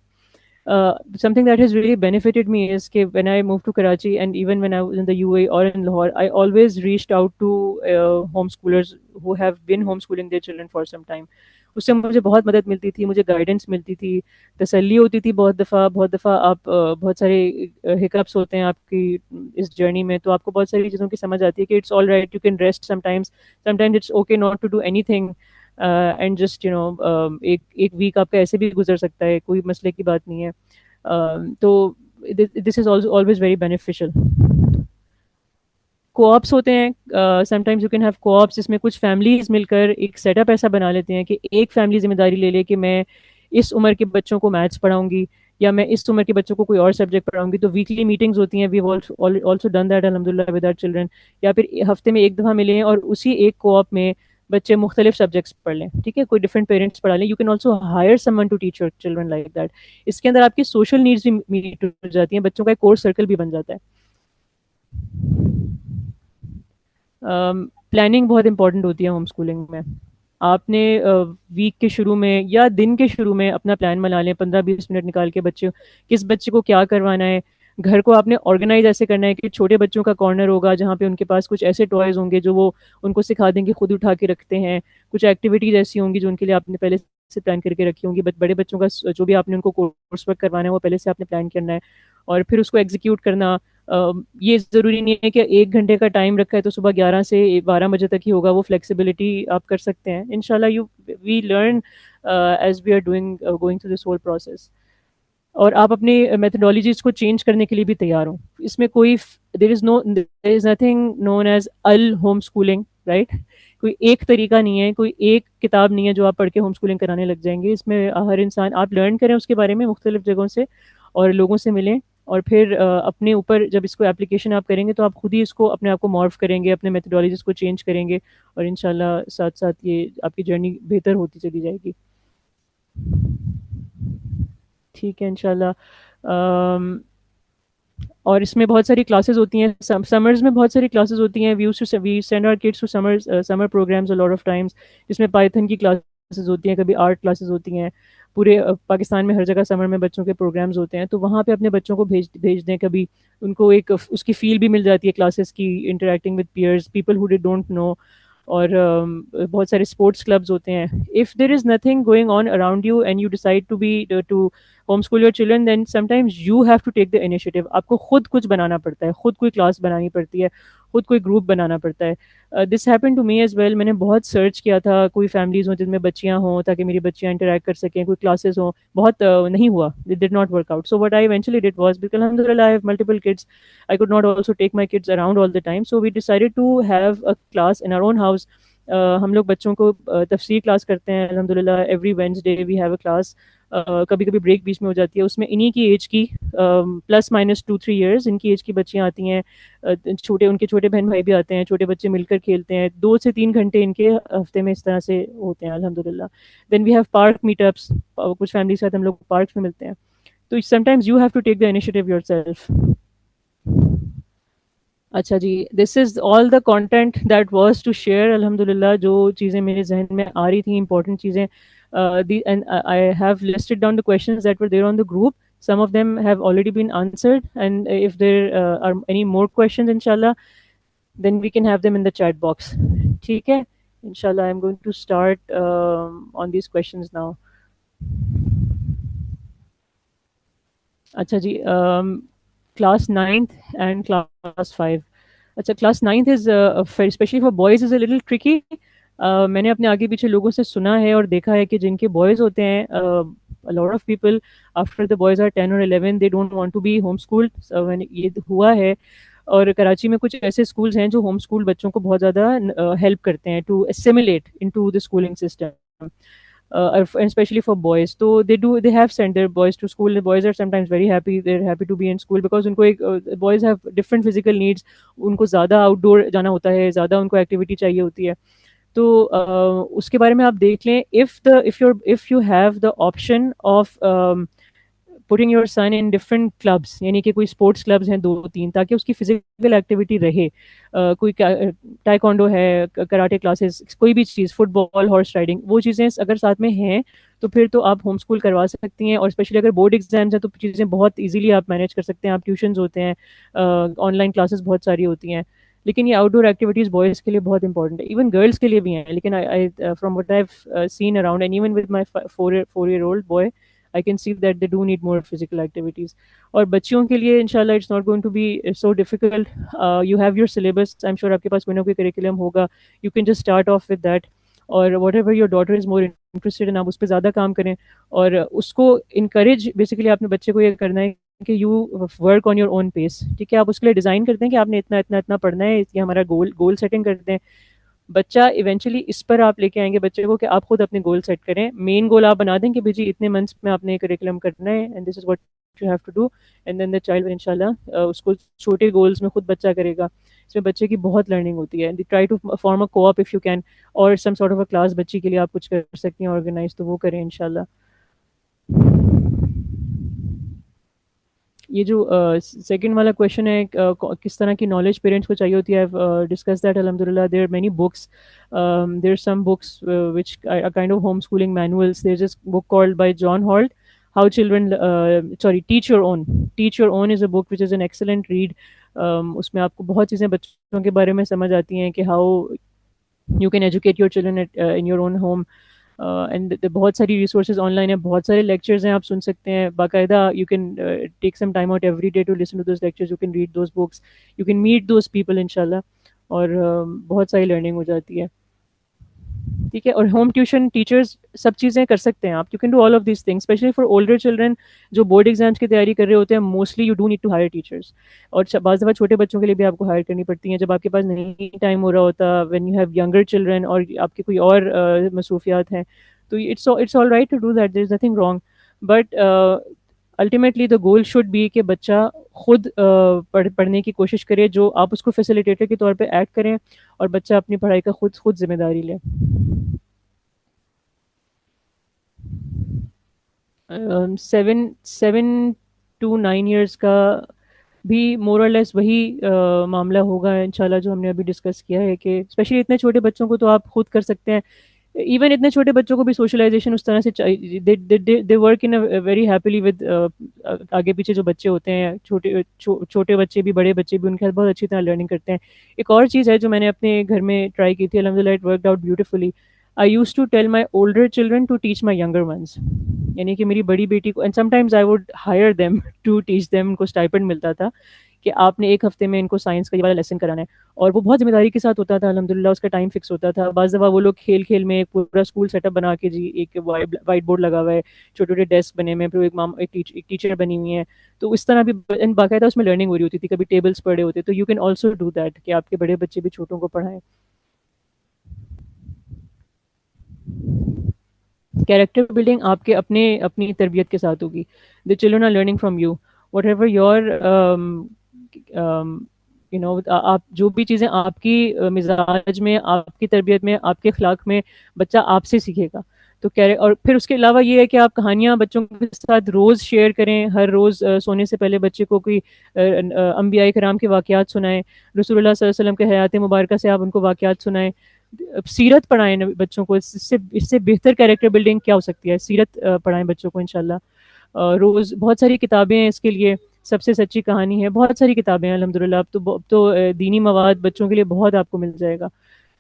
Something that has really benefited me is کہ when I moved to Karachi and even when I was in the UAE or in Lahore, I always reached out to homeschoolers who have been homeschooling their children for some time. اس سے مجھے بہت مدد ملتی تھی, مجھے guidance ملتی تھی, تسلی ہوتی تھی. بہت دفعہ آپ بہت سارے ہکپس ہوتے ہیں آپ کی اس جرنی میں, تو آپ کو بہت ساری چیزوں کی سمجھ آتی ہے کہ it's all right, you can rest sometimes it's okay not to do anything and just ایک ویک آپ کا ایسے بھی گزر سکتا ہے, کوئی مسئلے کی بات نہیں ہے. تو this is always very beneficial. Co-ops ہوتے ہیں, sometimes you can have co-ops جس میں کچھ فیملیز مل کر ایک سیٹ اپ ایسا بنا لیتے ہیں کہ ایک فیملی ذمہ داری لے لے کہ میں اس عمر کے بچوں کو میتھس پڑھاؤں گی یا میں اس عمر کے بچوں کو کوئی اور سبجیکٹ پڑھاؤں گی. تو ویکلی میٹنگز ہوتی ہیں, وی آلسو ڈن دیٹ الحمد للہ ود آور چلڈرن. یا پھر ہفتے میں ایک دفعہ ملے ہیں اور اسی ایک کو-آپ میں بچے مختلف سبجیکٹس پڑھ لیں, ٹھیک ہے, کوئی ڈفرینٹ پیرنٹس پڑھا لیں. You can also hire someone to teach your children like that. اس کے اندر آپ کی سوشل نیڈس بھی میٹ ہو جاتی ہیں, بچوں کا ایک کورس سرکل بھی بن جاتا ہے. پلاننگ بہت امپورٹنٹ ہوتی ہے ہوم اسکولنگ میں. آپ نے ویک کے شروع میں یا دن کے شروع میں اپنا پلان بنا لیں, 15-20 منٹ نکال کے کس بچے کو کیا کروانا ہے. گھر کو آپ نے آرگنائز ایسے کرنا ہے کہ چھوٹے بچوں کا کارنر ہوگا جہاں پہ ان کے پاس کچھ ایسے ٹوائز ہوں گے جو وہ ان کو سکھا دیں گے, خود اٹھا کے رکھتے ہیں. کچھ ایکٹیویٹیز ایسی ہوں گی جو ان کے لیے آپ نے پہلے سے پلان کر کے رکھی ہوں گی. بڑے بچوں کا جو بھی آپ نے ان کو کورس ورک کروانا ہے وہ پہلے سے آپ نے پلان کرنا ہے اور پھر اس کو ایگزیکیوٹ کرنا. یہ ضروری نہیں ہے کہ 1 گھنٹے کا ٹائم رکھا ہے تو صبح 11 سے 12 بجے تک ہی ہوگا, وہ فلیکسیبلٹی آپ کر سکتے ہیں انشاءاللہ. We learn as we are going through this whole process. اور آپ اپنی میتھڈالوجیز کو چینج کرنے کے لیے بھی تیار ہوں. اس میں کوئی there is nothing known as home schooling, right. کوئی ایک طریقہ نہیں ہے, کوئی ایک کتاب نہیں ہے جو آپ پڑھ کے ہوم اسکولنگ کرانے لگ جائیں گے. اس میں ہر انسان آپ لرن کریں اس کے بارے میں مختلف جگہوں سے اور لوگوں سے ملیں, اور پھر اپنے اوپر جب اس کو اپلیکیشن آپ کریں گے تو آپ خود ہی اس کو اپنے آپ کو مارف کریں گے, اپنے میتھڈالوجیز کو چینج کریں گے, اور انشاءاللہ ساتھ ساتھ یہ آپ کی جرنی بہتر ہوتی چلی جائے گی. ٹھیک ہے انشاءاللہ. اور اس میں بہت ساری کلاسز ہوتی ہیں, سمرز میں بہت ساری کلاسز ہوتی ہیں. We send our kids to summer programs a lot of times, جس میں پائتھن کی کلاسز ہوتی ہیں, کبھی آرٹ کلاسز ہوتی ہیں. پورے پاکستان میں ہر جگہ سمر میں بچوں کے پروگرامز ہوتے ہیں, تو وہاں پہ اپنے بچوں کو بھیج دیں. کبھی ان کو ایک اس کی فیل بھی مل جاتی ہے کلاسز کی, interacting with peers, people who don't know. اور بہت سارے اسپورٹس کلبز ہوتے ہیں. If there is nothing going on around you and you decide to home school your children, then sometimes you have to take the initiative. آپ کو خود کچھ بنانا پڑتا ہے, خود کوئی کلاس بنانی پڑتی ہے, خود کوئی گروپ بنانا پڑتا ہے. This happen to me as well. میں نے بہت سرچ کیا تھا, کوئی فیملیز ہوں جن میں بچیاں ہوں تاکہ میری بچیاں انٹریکٹ کر سکیں, کوئی کلاسز ہوں, بہت نہیں ہوا, it did not work out. So what I eventually did was, because alhamdulillah I have multiple kids, I could not also take my kids around all the time, so we decided to have a class in our own house. ہم لوگ بچوں کو تفسیر class کرتے ہیں الحمدللہ. Every Wednesday we have a class. کبھی کبھی بریک بیچ میں ہو جاتی ہے, اس میں انہی کی ایج کی +-2-3 years ان کی ایج کی بچیاں آتی ہیں, ان کے چھوٹے بہن بھائی بھی آتے ہیں, چھوٹے بچے مل کر کھیلتے ہیں. 2 سے 3 گھنٹے ان کے ہفتے میں اس طرح سے ہوتے ہیں الحمدللہ. Then we have park meetups, کچھ فیملی کے ساتھ ہم لوگ پارکس میں ملتے ہیں. تو sometimes you have to take the initiative yourself. اچھا جی, this is all the content that was to share الحمدللہ. جو چیزیں میرے ذہن میں آ رہی تھیں امپورٹنٹ چیزیں, and I have listed down the questions that were there on the group. Some of them have already been answered, and if there are any more questions inshallah, then we can have them in the chat box. ٹھیک ہے inshallah. I'm going to start on these questions now. اچھا جی, class 9th and class 5. اچھا, class 9th is especially for boys is a little tricky. میں نے اپنے آگے پیچھے لوگوں سے سنا ہے اور دیکھا ہے کہ جن کے بوائز ہوتے ہیں, a lot of people after the boys are 10 or 11 they don't want to be homeschooled. So when یہ ہوا ہے, اور کراچی میں کچھ ایسے اسکولز ہیں جو ہوم اسکول بچوں کو بہت زیادہ ہیلپ کرتے ہیں to assimilate into the schooling system. And especially for boys, so they have sent their boys to school. The boys are sometimes very happy, they're happy to be in school because unko boys have different physical needs. Unko zyada outdoor jana hota hai, zyada unko activity chahiye hoti hai. تو اس کے بارے میں آپ دیکھ لیں. if you have the option of putting your son in different clubs, یعنی کہ کوئی اسپورٹس کلبز ہیں 2-3 تاکہ اس کی فزیکل ایکٹیویٹی رہے. کوئی ٹائیکانڈو ہے, کراٹے کلاسز, کوئی بھی چیز, فٹ بال, ہارس رائڈنگ, وہ چیزیں اگر ساتھ میں ہیں تو پھر تو آپ ہوم اسکول کروا سکتی ہیں. اور اسپیشلی اگر بورڈ ایگزامز ہیں تو چیزیں بہت ایزیلی آپ مینیج کر سکتے ہیں. آپ ٹیوشنز ہوتے ہیں, آن لائن کلاسز بہت ساری ہوتی ہیں. لیکن یہ آؤٹ ڈور ایکٹیویٹیز بوائز کے لیے بہت امپورٹنٹ ہے, ایون گرلس کے لیے بھی ہیں. لیکن from what I have seen around and even with my 4-year-old boy, I can see that they do need more physical activities. اور بچیوں کے لیے انشاءاللہ it's not going to be so difficult. You have your syllabus, I'm sure آپ کے پاس کوئی نہ کوئی curriculum ہوگا. You can just start off with that. اور whatever your daughter is more interested in, آپ اس پہ زیادہ کام کریں. اور اس کو encourage, basically آپ نے بچے کو یہ کرنا ہے کہ you work on your own pace. ٹھیک ہے, آپ اس کے لیے ڈیزائن کرتے ہیں کہ آپ نے اتنا اتنا اتنا پڑھنا ہے, یہ ہمارا گول سیٹنگ کرتے ہیں. بچہ ایونچولی اس پر آپ لے کے آئیں گے بچے کو کہ آپ خود اپنے گول سیٹ کریں. مین گول آپ بنا دیں کہ جی اتنے منتھس میں آپ نے کریکولم کرنا ہے, and this is what you have to do, and then the child ان شاء اللہ اس کو چھوٹے گولس میں خود بچہ کرے گا. اس میں بچے کی بہت لرننگ ہوتی ہے. ٹرائی ٹو فارم اے کو آپ اف یو کین, اور some sort of a class بچی کے لیے آپ کچھ کر سکتی ہیں آرگنائز, تو وہ کریں ان شاء اللہ. یہ جو سیکنڈ والا کویشچن ہے کس طرح کی نالج پیرنٹس کو چاہیے ہوتی ہے, ڈسکس دیٹ الحمد للہ. There are many books, there are some books which are kind of home schooling manuals. There is a book called by John Holt, how children teach your own. Teach your own is a book which is an excellent read. اس میں آپ کو بہت چیزیں بچوں کے بارے میں سمجھ آتی ہیں کہ how you can educate your children in your own home. And بہت ساری ریسورسز آن لائن ہیں, بہت سارے لیکچرز ہیں, آپ سن سکتے ہیں باقاعدہ. You can take some time out every day to listen to those lectures, you can read those books, you can meet those people ان شاء اللہ, اور بہت ساری لرننگ ہو جاتی ہے. ٹھیک ہے, اور ہوم ٹیوشن ٹیچرز سب چیزیں کر سکتے ہیں آپ. You can do all of these things, especially for older children جو بورڈ ایگزامس کی تیاری کر رہے ہوتے ہیں. Mostly you do need to hire teachers, اور بعض دفعہ چھوٹے بچوں کے لیے بھی آپ کو ہائر کرنی پڑتی ہیں جب آپ کے پاس نہیں ٹائم ہو رہا ہوتا, when you have younger children اور آپ کی کوئی اور مصروفیات ہیں. تو it's all right to do that, there is nothing wrong, but ultimately the goal should be کہ بچہ خود پڑھنے کی کوشش کرے, جو آپ اس کو فیسیلیٹیٹر کے طور پہ ایڈ کریں, اور بچہ اپنی پڑھائی کا خود ذمہ داری لے. 7 to 9 ایئرس کا بھی مور اور لیس وہی معاملہ ہوگا انشاءاللہ جو ہم نے ابھی ڈسکس کیا ہے, کہ اسپیشلی اتنے چھوٹے بچوں کو تو آپ خود کر سکتے ہیں. ایون اتنے چھوٹے بچوں کو بھی سوشلائزیشن اس طرح سے they work in very happily with آگے پیچھے جو بچے ہوتے ہیں, چھوٹے بچے بھی بڑے بچے بھی, ان کے ساتھ بہت اچھی طرح لرننگ کرتے ہیں. ایک اور چیز ہے جو میں نے اپنے گھر میں ٹرائی کی تھی, الحمد للہ it worked out beautifully. I used to tell my older children to teach my younger ones. یعنی کہ میری بڑی بیٹی کو, and sometimes I would hire them to teach them, ان کو اسٹائپنڈ ملتا تھا کہ آپ نے ایک ہفتے میں ان کو سائنس کا یہ والا لیسن کرانا ہے, اور وہ بہت ذمہ داری کے ساتھ ہوتا تھا الحمد للہ, اس کا ٹائم فکس ہوتا تھا. بعض دفعہ وہ لوگ کھیل کھیل میں پورا اسکول سیٹ اپ بنا کے, جی ایک وائٹ بورڈ لگا ہوا ہے, چھوٹے چھوٹے ڈیسک بنے ہوئے, پھر ایک ٹیچر بنی ہوئی ہیں, تو اس طرح بھی باقاعدہ اس میں لرننگ ہو رہی ہوتی تھی. کبھی ٹیبلس پڑھے ہوتے, تو you can also do that کہ آپ کے بڑے بچے بھی چھوٹوں کو پڑھائیں. کیریکٹر بلڈنگ آپ کے اپنی تربیت کے ساتھ ہوگی. The children are learning from you, whatever your آپ جو بھی چیزیں آپ کی مزاج میں, آپ کی تربیت میں, آپ کے اخلاق میں, بچہ آپ سے سیکھے گا. تو اور پھر اس کے علاوہ یہ ہے کہ آپ کہانیاں بچوں کے ساتھ روز شیئر کریں. ہر روز سونے سے پہلے بچے کو کوئی انبیاء کرام کے واقعات سنائیں, رسول اللہ صلی اللہ علیہ وسلم کے حیات مبارکہ سے آپ ان کو واقعات سنائیں. سیرت پڑھائیں بچوں کو, اس سے بہتر کیریکٹر بلڈنگ کیا ہو سکتی ہے. سیرت پڑھائیں بچوں کو انشاءاللہ. روز بہت ساری کتابیں ہیں اس کے لیے, سب سے سچی کہانی ہے, بہت ساری کتابیں ہیں الحمد للہ. اب تو دینی مواد بچوں کے لیے بہت آپ کو مل جائے گا.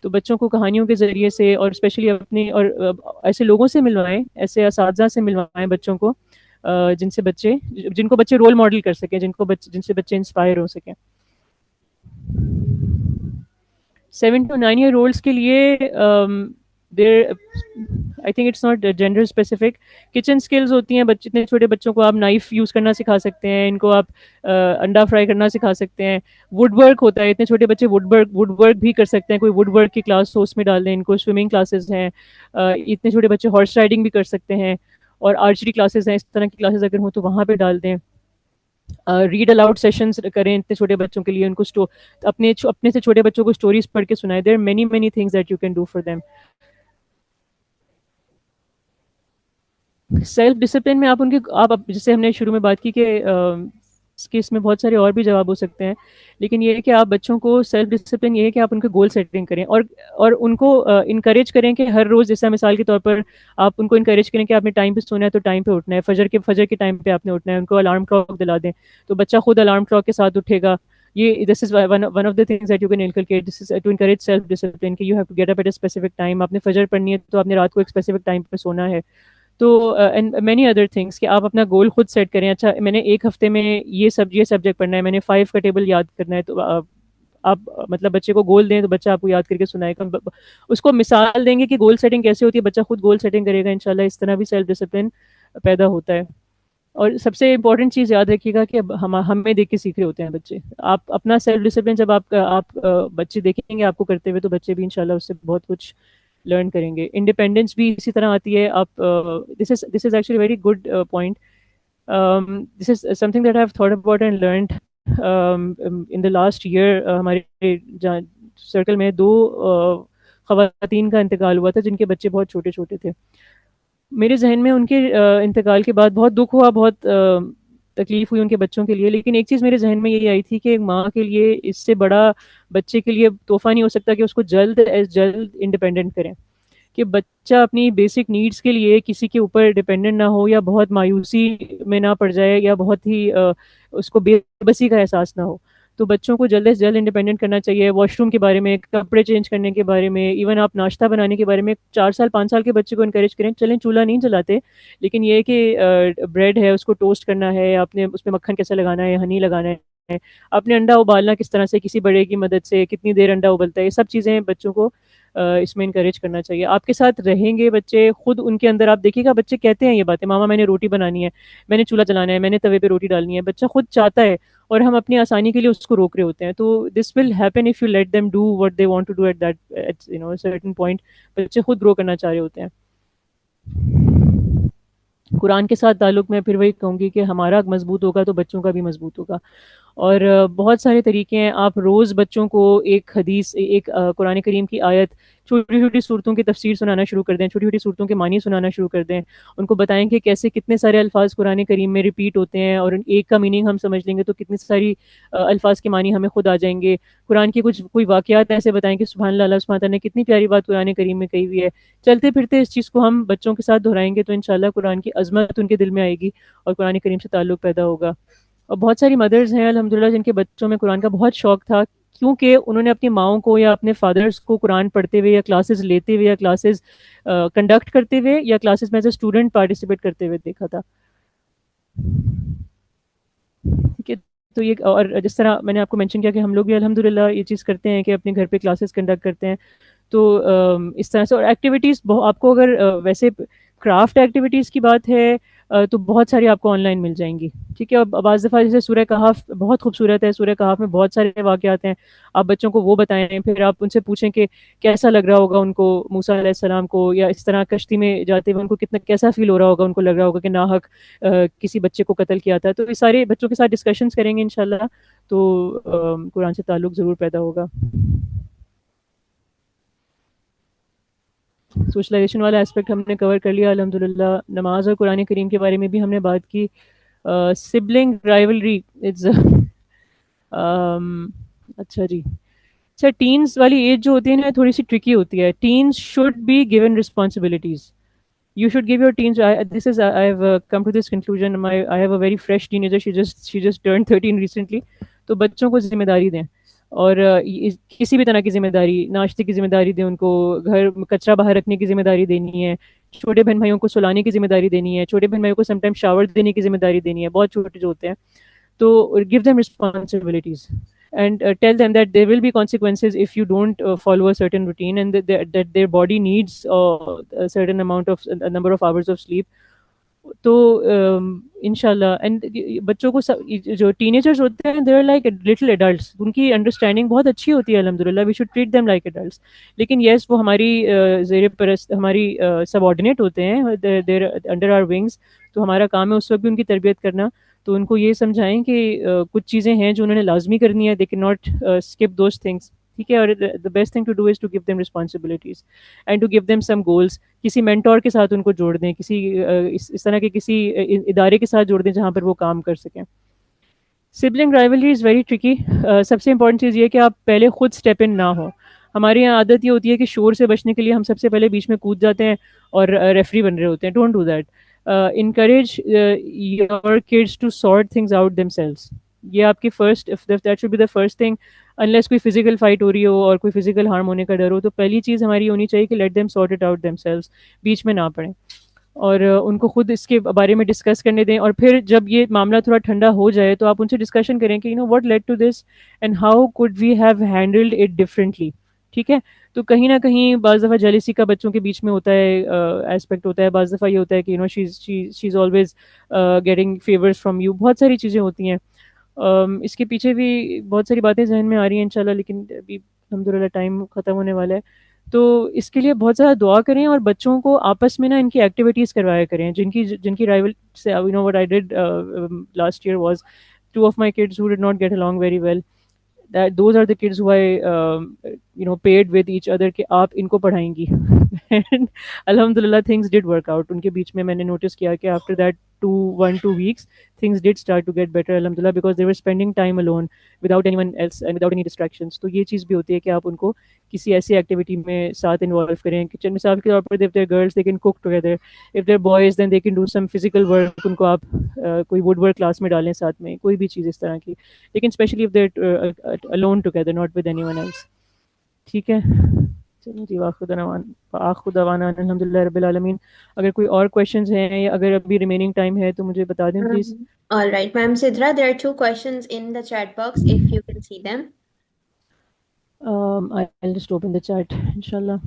تو بچوں کو کہانیوں کے ذریعے سے, اور اسپیشلی اپنے اور ایسے لوگوں سے ملوائیں, ایسے اساتذہ سے ملوائیں بچوں کو, جن کو بچے رول ماڈل کر سکیں, جن سے بچے انسپائر ہو سکیں. 7 to 9 year olds کے لیے I think it's not gender specific. Kitchen skills ہوتی ہیں, اتنے چھوٹے بچوں کو آپ نائف یوز کرنا سکھا سکتے ہیں, ان کو آپ انڈا فرائی کرنا سکھا سکتے ہیں. ووڈ ورک ہوتا ہے, اتنے چھوٹے بچے ووڈ ورک بھی کر سکتے ہیں. کوئی ووڈ ورک کی کلاس ہو اس میں ڈال دیں ان کو. سوئمنگ کلاسز ہیں, اتنے چھوٹے بچے ہارس رائڈنگ بھی کر سکتے ہیں, اور آرچری کلاسز ہیں. اس طرح کی کلاسز اگر ہوں تو وہاں پہ ڈال دیں. ریڈ الاؤڈ سیشنز کریں اتنے چھوٹے بچوں کے لیے, ان کو اپنے سے چھوٹے بچوں کو اسٹوریز پڑھ کے سنائیں. There many many things that you can do for them. Self discipline میں آپ ان کے آپ جیسے ہم نے شروع میں بات کی کہ اس میں بہت سارے اور بھی جواب ہو سکتے ہیں، لیکن یہ ہے کہ آپ بچوں کو سیلف ڈسپلن یہ ہے کہ آپ ان کو گول سیٹنگ کریں اور ان کو انکریج کریں کہ ہر روز، جیسا مثال کے طور پر آپ ان کو انکریج کریں کہ آپ نے ٹائم پہ سونا ہے تو ٹائم پہ اٹھنا ہے، فجر کے ٹائم پہ آپ نے اٹھنا ہے، ان کو الارم کلاک دلا دیں تو بچہ خود الارم کلاک کے ساتھ اٹھے گا. یہ this is one of the things that you can inculcate, this is to encourage self discipline کہ you have to get up at a specific time. آپ نے فجر پڑھنی ہے تو آپ نے رات کو ایک اسپیسیفک ٹائم پہ سونا ہے. تو اینڈ مینی ادر تھنگس کہ آپ اپنا گول خود سیٹ کریں. اچھا میں نے ایک ہفتے میں یہ سبجیکٹ پڑھنا ہے، میں نے 5 کا ٹیبل یاد کرنا ہے، تو آپ مطلب بچے کو گول دیں تو بچہ آپ کو یاد کر کے سنائے گا. اس کو مثال دیں گے کہ گول سیٹنگ کیسے ہوتی ہے، بچہ خود گول سیٹنگ کرے گا انشاءاللہ. اس طرح بھی سیلف ڈسپلن پیدا ہوتا ہے. اور سب سے امپورٹنٹ چیز یاد رکھیے گا کہ ہمیں دیکھ کے سیکھ رہے ہوتے ہیں بچے. آپ اپنا سیلف ڈسپلن جب آپ بچے دیکھیں گے آپ کو کرتے ہوئے تو بچے بھی انشاءاللہ اس سے بہت کچھ لرن کریں گے. انڈیپینڈنس بھی اسی طرح آتی ہے. آپ this is actually very good point. This is something that I have thought about and learned in the last year. ہمارے سرکل میں 2 خواتین کا انتقال ہوا تھا جن کے بچے بہت چھوٹے چھوٹے تھے. میرے ذہن میں ان کے انتقال کے بعد بہت دکھ ہوا، بہت تکلیف ہوئی ان کے بچوں کے لیے، لیکن ایک چیز میرے ذہن میں یہی آئی تھی کہ ایک ماں کے لیے اس سے بڑا بچے کے لیے تحفہ نہیں ہو سکتا کہ اس کو جلد از جلد انڈیپینڈنٹ کریں، کہ بچہ اپنی بیسک نیڈس کے لیے کسی کے اوپر ڈیپینڈنٹ نہ ہو، یا بہت مایوسی میں نہ پڑ جائے، یا بہت ہی اس کو بے بسی کا احساس نہ ہو. تو بچوں کو جلد از جلد انڈیپینڈنٹ کرنا چاہیے. واش روم کے بارے میں، کپڑے چینج کرنے کے بارے میں، ایون آپ ناشتہ بنانے کے بارے میں 4 سال 5 سال کے بچے کو انکریج کریں. چلیں چولہا نہیں جلاتے، لیکن یہ ہے کہ بریڈ ہے اس کو ٹوسٹ کرنا ہے، آپ نے اس میں مکھن کیسے لگانا ہے، ہنی لگانا ہے، اپنے انڈا ابالنا کس طرح سے کسی بڑے کی مدد سے، کتنی دیر انڈا ابلتا ہے، یہ سب چیزیں بچوں کو اس میں انکریج کرنا چاہیے. آپ کے ساتھ رہیں گے بچے، خود ان کے اندر آپ دیکھیے گا بچے کہتے ہیں یہ باتیں، ماما میں نے روٹی بنانی ہے، میں نے چولہا جلانا ہے، میں نے توے پہ روٹی ڈالنی ہے. بچہ خود چاہتا ہے اور ہم اپنی آسانی کے لیے اس کو روک رہے ہوتے ہیں. تو this will happen if you let them do what they want to do at that certain point. بچے خود گرو کرنا چاہ رہے ہوتے ہیں. قرآن کے ساتھ تعلق میں پھر وہی کہوں گی کہ ہمارا مضبوط ہوگا تو بچوں کا بھی مضبوط ہوگا. اور بہت سارے طریقے ہیں. آپ روز بچوں کو ایک حدیث، ایک قرآن کریم کی آیت، چھوٹی چھوٹی صورتوں کی تفسیر سنانا شروع کر دیں، چھوٹی چھوٹی صورتوں کے معنی سنانا شروع کر دیں. ان کو بتائیں کہ کیسے کتنے سارے الفاظ قرآن کریم میں ریپیٹ ہوتے ہیں، اور ایک کا میننگ ہم سمجھ لیں گے تو کتنی ساری الفاظ کے معنی ہمیں خود آ جائیں گے. قرآن کی کوئی واقعات ایسے بتائیں کہ سبحان اللہ، اللہ سبحانہ تعالیٰ نے کتنی پیاری بات قرآن کریم میں کہی ہوئی ہے. چلتے پھرتے اس چیز کو ہم بچوں کے ساتھ دہرائیں گے تو انشاءاللہ قرآن کی عظمت ان کے دل میں آئے گی اور قرآن کریم سے تعلق پیدا ہوگا. اور بہت ساری مدرز ہیں الحمدللہ جن کے بچوں میں قرآن کا بہت شوق تھا، کیونکہ انہوں نے اپنی ماؤں کو یا اپنے فادرز کو قرآن پڑھتے ہوئے، یا کلاسز لیتے ہوئے، یا کلاسز کنڈکٹ کرتے ہوئے، یا کلاسز میں ایز اے اسٹوڈنٹ پارٹیسپیٹ کرتے ہوئے دیکھا تھا. ٹھیک ہے. تو یہ، اور جس طرح میں نے آپ کو مینشن کیا کہ ہم لوگ بھی الحمدللہ یہ چیز کرتے ہیں کہ اپنے گھر پہ کلاسز کنڈکٹ کرتے ہیں. تو اس طرح سے. اور ایکٹیویٹیز آپ کو اگر ویسے کرافٹ ایکٹیویٹیز کی بات ہے تو بہت ساری آپ کو آن لائن مل جائیں گی. ٹھیک ہے. اب بعض دفعہ جیسے سورہ کہف بہت خوبصورت ہے، سورہ کہف میں بہت سارے واقعات ہیں، آپ بچوں کو وہ بتائیں، پھر آپ ان سے پوچھیں کہ کیسا لگ رہا ہوگا ان کو موسیٰ علیہ السلام کو، یا اس طرح کشتی میں جاتے ہوئے ان کو کیسا فیل ہو رہا ہوگا، ان کو لگ رہا ہوگا کہ ناحق کسی بچے کو قتل کیا تھا. تو یہ سارے بچوں کے ساتھ ڈسکشنز کریں گے انشاءاللہ تو قرآن سے تعلق ضرور پیدا ہوگا. سوشلائزیشن والا اسپیکٹ ہم نے کور کر لیا الحمدللہ. نماز اور قرآن کریم کے بارے میں بھی ہم نے بات کی. سبلنگ رائولری اٹس اچھا جی. اچھا، ٹینز والی ایج جو ہوتی ہے نا تھوڑی سی ٹرکی ہوتی ہے. Teens should be given responsibilities. You should give your teens. I have come to this conclusion. I have a very fresh teenager. She just turned 13 recently. تو بچوں کو ذمہ داری دیں، اور کسی بھی طرح کی ذمہ داری، ناشتے کی ذمہ داری دیں ان کو، گھر کچرا باہر رکھنے کی ذمہ داری دینی ہے، چھوٹے بہن بھائیوں کو سلانے کی ذمہ داری دینی ہے، چھوٹے بہن بھائیوں کو سم ٹائم شاور دینے کی ذمہ داری دینی ہے، بہت چھوٹے جو ہوتے ہیں. تو give them responsibilities and tell them that there will be consequences if you don't follow a certain routine, and that their body needs a certain amount of a number of hours of sleep. تو انشاءاللہ. And بچوں کو جو teenagers ہوتے ہیں they are like little adults, ان کی understanding بہت اچھی ہوتی ہے الحمدللہ. We should treat them like adults. لیکن یس وہ ہماری زیر پرست، ہماری سب آرڈینیٹ ہوتے ہیں، دیر انڈر آر ونگس. تو ہمارا کام ہے اس وقت بھی ان کی تربیت کرنا. تو ان کو یہ سمجھائیں کہ کچھ چیزیں ہیں جو انہوں نے لازمی کرنی ہے، they can not skip those things. ٹھیک ہے. اور the best thing to do is to give them responsibilities and to give them some goals. کسی مینٹور کے ساتھ ان کو جوڑ دیں, کسی اس طرح کے کسی ادارے کے ساتھ جوڑ دیں جہاں پر وہ کام کر سکیں. Sibling rivalry is very tricky. سب سے امپورٹنٹ چیز یہ ہے کہ آپ پہلے خود اسٹیپ ان نہ ہو. ہمارے یہاں عادت یہ ہوتی ہے کہ شور سے بچنے کے لیے ہم سب سے پہلے بیچ میں کود جاتے ہیں اور ریفری بن رہے ہوتے ہیں. Don't do that. Encourage your kids to sort things out themselves. یہ آپ کی first, that should be the first thing. Unless کوئی فزیکل فائٹ ہو رہی ہو اور کوئی فزیکل ہارم ہونے کا ڈر ہو, تو پہلی چیز ہماری ہونی چاہیے کہ let them sort it out themselves, بیچ میں نہ پڑیں, اور ان کو خود اس کے بارے میں ڈسکس کرنے دیں. اور پھر جب یہ معاملہ تھوڑا ٹھنڈا ہو جائے تو آپ ان سے ڈسکشن کریں کہ what led to this and how could we have handled it differently. ٹھیک ہے. تو کہیں نہ کہیں بعض دفعہ جیلیسی کا بچوں کے بیچ میں ہوتا ہے, ایسپیکٹ ہوتا ہے. بعض دفعہ یہ ہوتا ہے کہ she is always getting favours from you. بہت ساری چیزیں ہوتی ہیں. اس کے پیچھے بھی بہت ساری باتیں ذہن میں آ رہی ہیں انشاءاللہ, لیکن ابھی الحمدللہ ٹائم ختم ہونے والا ہے. تو اس کے لیے بہت زیادہ دعا کریں, اور بچوں کو آپس میں نا ان کی ایکٹیویٹیز کروایا کریں. جن کی رائول سے what I did last year was 2 of my kids who did not get along very well. Those are the kids who I paired with each other کہ آپ ان کو پڑھائیں گی. And alhamdulillah things did work out. ان کے بیچ میں نے notice کیا کہ after that 1-2 weeks things did start to get better alhamdulillah, because they were spending time alone without anyone else and without any distractions. تو یہ چیز بھی ہوتی ہے کہ آپ ان کو کسی ایسی ایکٹیویٹی میں ساتھ انوالو کریں. کچن مثال کے طور پر if they're girls they can cook together, if they're boys then they can do some physical work. ان کو آپ کوئی ووڈ ورک کلاس میں ڈالیں ساتھ میں, کوئی بھی چیز اس طرح کی, لیکن especially if they're alone together not with anyone else. ٹھیک ہے. چلو جی, آخر دعوانا الحمدللہ رب العالمین. اگر کوئی اور کویشچنز ہیں یا اگر ابھی ریمیننگ ٹائم ہے تو مجھے بتا دیں please. All right, Ma'am Sidra, there are 2 questions in the chat box if you can see them. I'll just open the chat inshallah.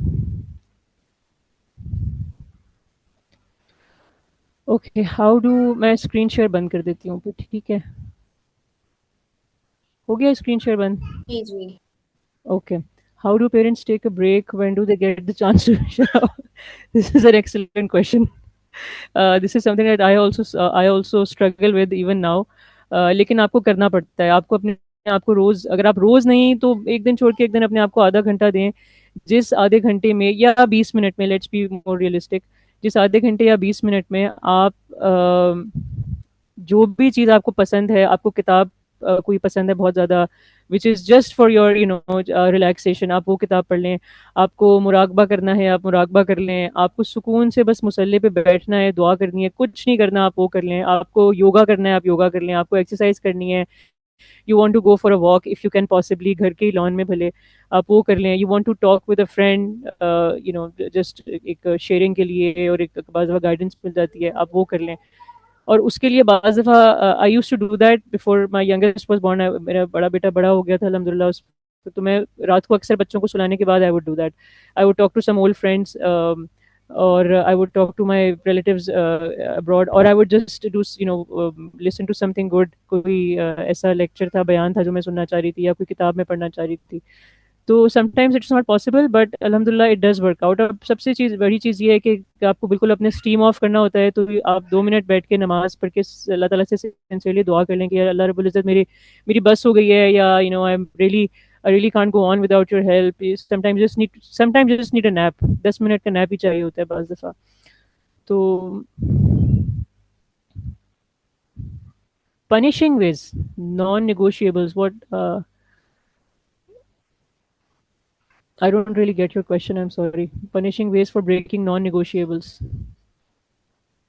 Okay, how do میں اسکرین شیئر بند کر دیتی ہوں پھر. ٹھیک ہے, ہو گیا اسکرین شیئر بند. جی. Okay. How do parents take a break? When do they get the chance to shower? This is an excellent question. This is something that I also struggle with even now. لیکن آپ کو کرنا پڑتا ہے. آپ کو اپنے آپ کو روز, اگر آپ روز نہیں تو ایک دن چھوڑ کے ایک دن اپنے آپ کو آدھا گھنٹہ دیں. جس آدھے گھنٹے میں یا 20 منٹ میں, لیٹس بی مور ریئلسٹک, جس آدھے گھنٹے یا 20 منٹ میں آپ جو بھی چیز آپ کو پسند ہے, آپ کو کتاب کوئی پسند ہے بہت زیادہ which is just for your relaxation, آپ وہ کتاب پڑھ لیں. آپ کو مراقبہ کرنا ہے آپ مراقبہ کر لیں. آپ کو سکون سے بس مصلی پہ بیٹھنا ہے, دعا کرنی ہے, کچھ نہیں کرنا آپ وہ کر لیں. آپ کو یوگا کرنا ہے آپ یوگا کر لیں. آپ کو ایکسرسائز کرنی ہے, you want to go for a walk if you can possibly, گھر کے لان میں بھلے آپ وہ کر لیں. you want to talk with a friend, just ایک شیئرنگ کے لیے, اور ایک بعض دفعہ گائیڈنس مل جاتی ہے, آپ وہ کر لیں. اور اس کے لیے بعض دفعہ I use to do that before my youngest was born. میرا بڑا بیٹا بڑا ہو گیا تھا الحمدللہ, تو میں رات کو اکثر بچوں کو سلانے کے بعد I would do that. I would talk to some old friends, اور I would talk to my relatives abroad, اور I would just do listen to something good. کوئی ایسا لیکچر تھا, بیان تھا جو میں سننا چاہ رہی تھی, یا کوئی کتاب میں پڑھنا چاہ رہی تھی. تو sometimes it's not possible but الحمدللہ اٹ ڈز ورک آؤٹ. اب سب سے بڑی چیز یہ ہے کہ آپ کو بالکل اپنے اسٹیم آف کرنا ہوتا ہے. تو آپ 2 منٹ بیٹھ کے نماز پڑھ کے اللہ تعالیٰ سے سنسیئرلی دعا کر لیں کہ اللہ رب العزت میری بس ہو گئی ہے, یا I really can't go on without your help. Sometimes you just need a nap. 10 minute کا نیپ ہی چاہیے ہوتا ہے بعض دفعہ. تو punishing ways, non-negotiables, what I don't really get your question, I'm sorry. Punishing ways for breaking non-negotiables.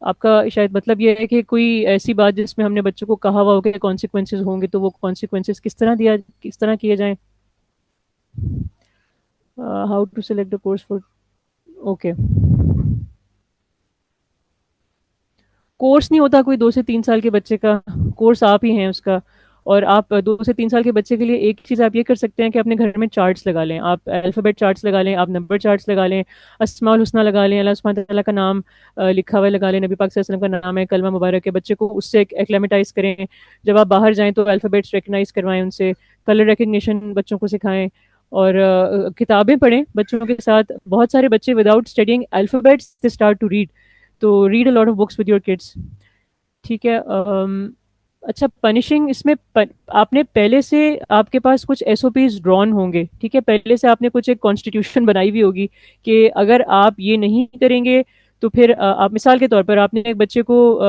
آپ کا شاید مطلب یہ ہے کہ کوئی ایسی بات جس میں ہم نے بچوں کو کہا ہوا ہو کہ کانسیکوینسز ہوں گے, تو وہ کانسیکوینسز کس طرح کیے جائیں. How to select a course for, okay. Course نہیں ہوتا کوئی 2 سے 3 سال کے بچے کا, کورس آپ ہی ہیں اس کا. اور آپ 2 سے 3 سال کے بچے کے لیے ایک چیز آپ یہ کر سکتے ہیں کہ اپنے گھر میں چارٹس لگا لیں. آپ الفابیٹ چارٹس لگا لیں, آپ نمبر چارٹس لگا لیں, اسماء الحسنہ لگا لیں, اللہ سبحانہ تعالیٰ کا نام لکھا ہوا لگا لیں, نبی پاک صلی اللہ علیہ وسلم کا نام ہے, کلمہ مبارک ہے. بچے کو اس سے ایکلیمیٹائز کریں. جب آپ باہر جائیں تو الفابیٹس ریکگنائز کروائیں ان سے, کلر ریکگنیشن بچوں کو سکھائیں, اور کتابیں پڑھیں بچوں کے ساتھ. بہت سارے بچے without studying alphabets they start to read. تو read a lot of books with your kids. ٹھیک ہے. اچھا پنشنگ اس میں آپ نے پہلے سے آپ کے پاس کچھ ایس او پیز ڈرون ہوں گے، ٹھیک ہے، پہلے سے آپ نے کچھ ایک کانسٹیٹیوشن بنائی ہوئی ہوگی کہ اگر آپ یہ نہیں کریں گے تو پھر آپ مثال کے طور پر آپ نے ایک بچے کو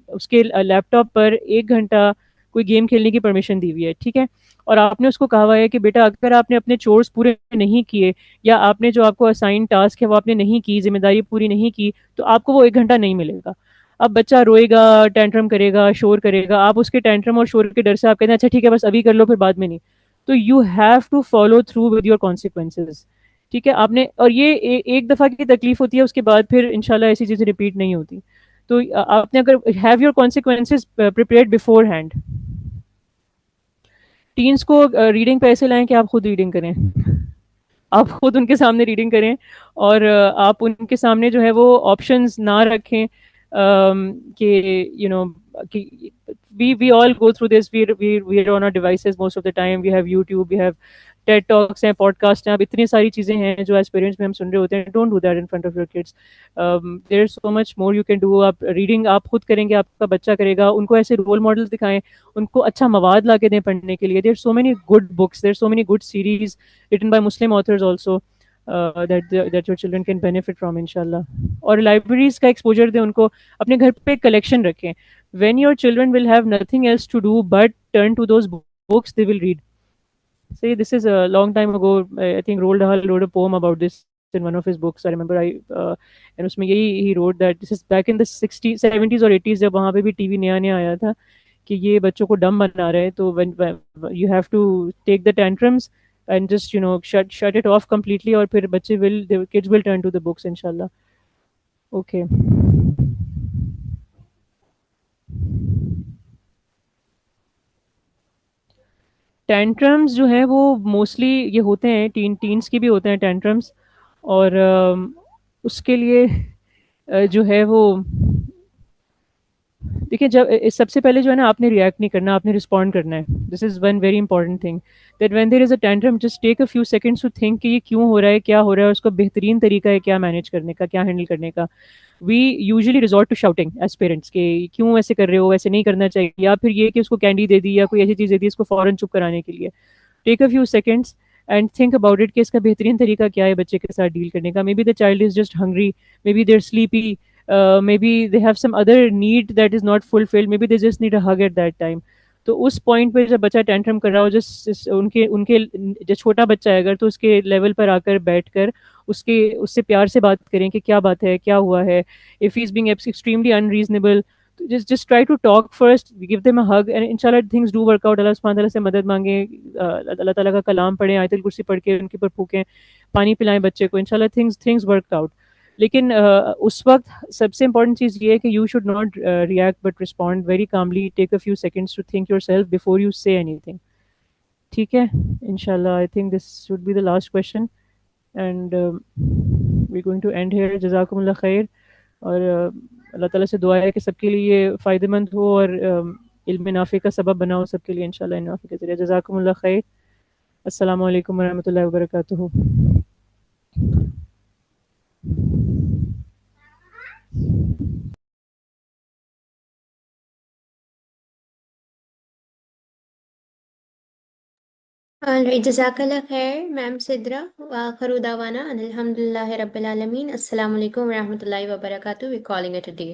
اس کے لیپ ٹاپ پر 1 گھنٹہ کوئی گیم کھیلنے کی پرمیشن دی ہوئی ہے، ٹھیک ہے، اور آپ نے اس کو کہا ہوا ہے کہ بیٹا اگر آپ نے اپنے چورس پورے نہیں کیے یا آپ نے جو آپ کو اسائن ٹاسک ہے وہ آپ نے نہیں کی، ذمہ داری پوری نہیں کی، تو آپ کو وہ 1 گھنٹہ نہیں ملے گا۔ اب بچہ روئے گا، ٹینٹرم کرے گا، شور کرے گا، آپ اس کے ٹینٹرم اور شور کے ڈر سے آپ کہتے ہیں اچھا ٹھیک ہے بس ابھی کر لو پھر بعد میں نہیں، تو you have to follow through with your consequences, ٹھیک ہے، آپ نے، اور یہ ایک دفعہ کی تکلیف ہوتی ہے، اس کے بعد پھر انشاءاللہ ایسی چیزیں ریپیٹ نہیں ہوتی، تو آپ نے اگر have your consequences prepared beforehand. ٹینس کو ریڈنگ پہ ایسے لائیں کہ آپ خود ریڈنگ کریں، آپ خود ان کے سامنے ریڈنگ کریں، اور آپ ان کے سامنے جو ہے وہ آپشنز نہ رکھیں کہ یو نو کہ we all go through this. We're on our devices most of the time. We have YouTube, we have ٹیڈ ٹاکس ہیں، پوڈ کاسٹ ہیں، اب اتنی ساری چیزیں ہیں جو ایز پیرنٹس میں ہم سن رہے ہوتے ہیں. Don't do that in front of your kids. There is so much more you can do. آپ ریڈنگ آپ خود کریں گے، آپ کا بچہ کرے گا، ان کو ایسے رول ماڈلس دکھائیں، ان کو اچھا مواد لا کے دیں پڑھنے کے لیے. There so many good books, there so many good series written by Muslim authors also, that your children can benefit from inshallah. اور لائبریریز کا ایکسپوجر دیں ان کو، اپنے گھر پہ ایک کلیکشن رکھیں. when your children will have nothing else to do but turn to those books, they will read. See, this is a long time ago. I think Roald Dahl wrote a poem about this in one of his books. I remember and اس میں یہی he wrote that this is back in the 60s 70s اور 80s جب وہاں پہ بھی T V نیا نیا آیا تھا کہ یہ بچوں کو ڈم بنا رہے ہیں، تو when you have to take the tantrums and just shut it off completely, اور پھر بچے the kids will turn to the books inshallah. Okay. ٹینٹرمز جو ہیں وہ موسٹلی یہ ہوتے ہیں، ٹینس کی بھی ہوتے ہیں ٹینٹرمز، اور اس کے لیے جو ہے وہ دیکھیں، جب سب سے پہلے جو ہے نا آپ نے ریئیکٹ نہیں کرنا، آپ نے رسپونڈ کرنا ہے. This is one very important thing that when there is a tantrum just take a few seconds to think کہ یہ کیوں ہو رہا ہے، کیا ہو رہا ہے، اس کا بہترین طریقہ ہے کیا مینیج کرنے کا، کیا ہینڈل کرنے کا. We usually resort to shouting as parents کہ کیوں ایسے کر رہے ہو، ایسے نہیں کرنا چاہیے، یا پھر یہ کہ اس کو کینڈی دے دی یا کوئی ایسی چیز دے دی اس کو فوراً چپ کرانے کے لیے. Take a few seconds and think about it کہ اس کا بہترین طریقہ کیا ہے بچے کے ساتھ ڈیل کرنے کا. Maybe the child is just hungry, maybe they're sleepy, maybe they have some other need that is not fulfilled, maybe they just need a hug at that time. تو اس point پہ جب بچہ tantrum کر رہا ہو، جس ان کے جو چھوٹا بچہ ہے اگر، تو اس کے لیول پر آ کر بیٹھ کر اس سے پیار سے بات کریں کہ کیا بات ہے، کیا ہوا ہے. if he is being extremely unreasonable, just try to talk first, give them a hug, and inshallah things do work out. اللہ سبحانہ تعالیٰ سے مدد مانگیں، اللہ تعالیٰ کا کلام پڑھیں، آیت الکرسی پڑھ کے ان کے اوپر پھونکیں، پانی پلائیں بچے کو، انشاءاللہ things work out. لیکن اس وقت سب سے امپورٹنٹ چیز یہ ہے کہ you should not react but respond very calmly. Take a few seconds to think yourself before you say anything. ٹھیک ہے انشاءاللہ. I think this should be the last question and we going to end here. جزاکم اللہ خیر. اور اللہ تعالیٰ سے دعا ہے کہ سب کے لیے یہ فائدہ مند ہو اور علم نافع کا سبب بنا ہو سب کے لیے انشاءاللہ علم نافع کے ذریعے. جزاکم اللہ خیر. السلام علیکم ورحمۃ اللہ وبرکاتہ. Alright, Jazakallah khair, Ma'am Sidra. Wa akhiru dawana and alhamdulillahi rabbil alameen. Assalamu alaikum wa rahmatullahi wa barakatuh. We're calling it a day.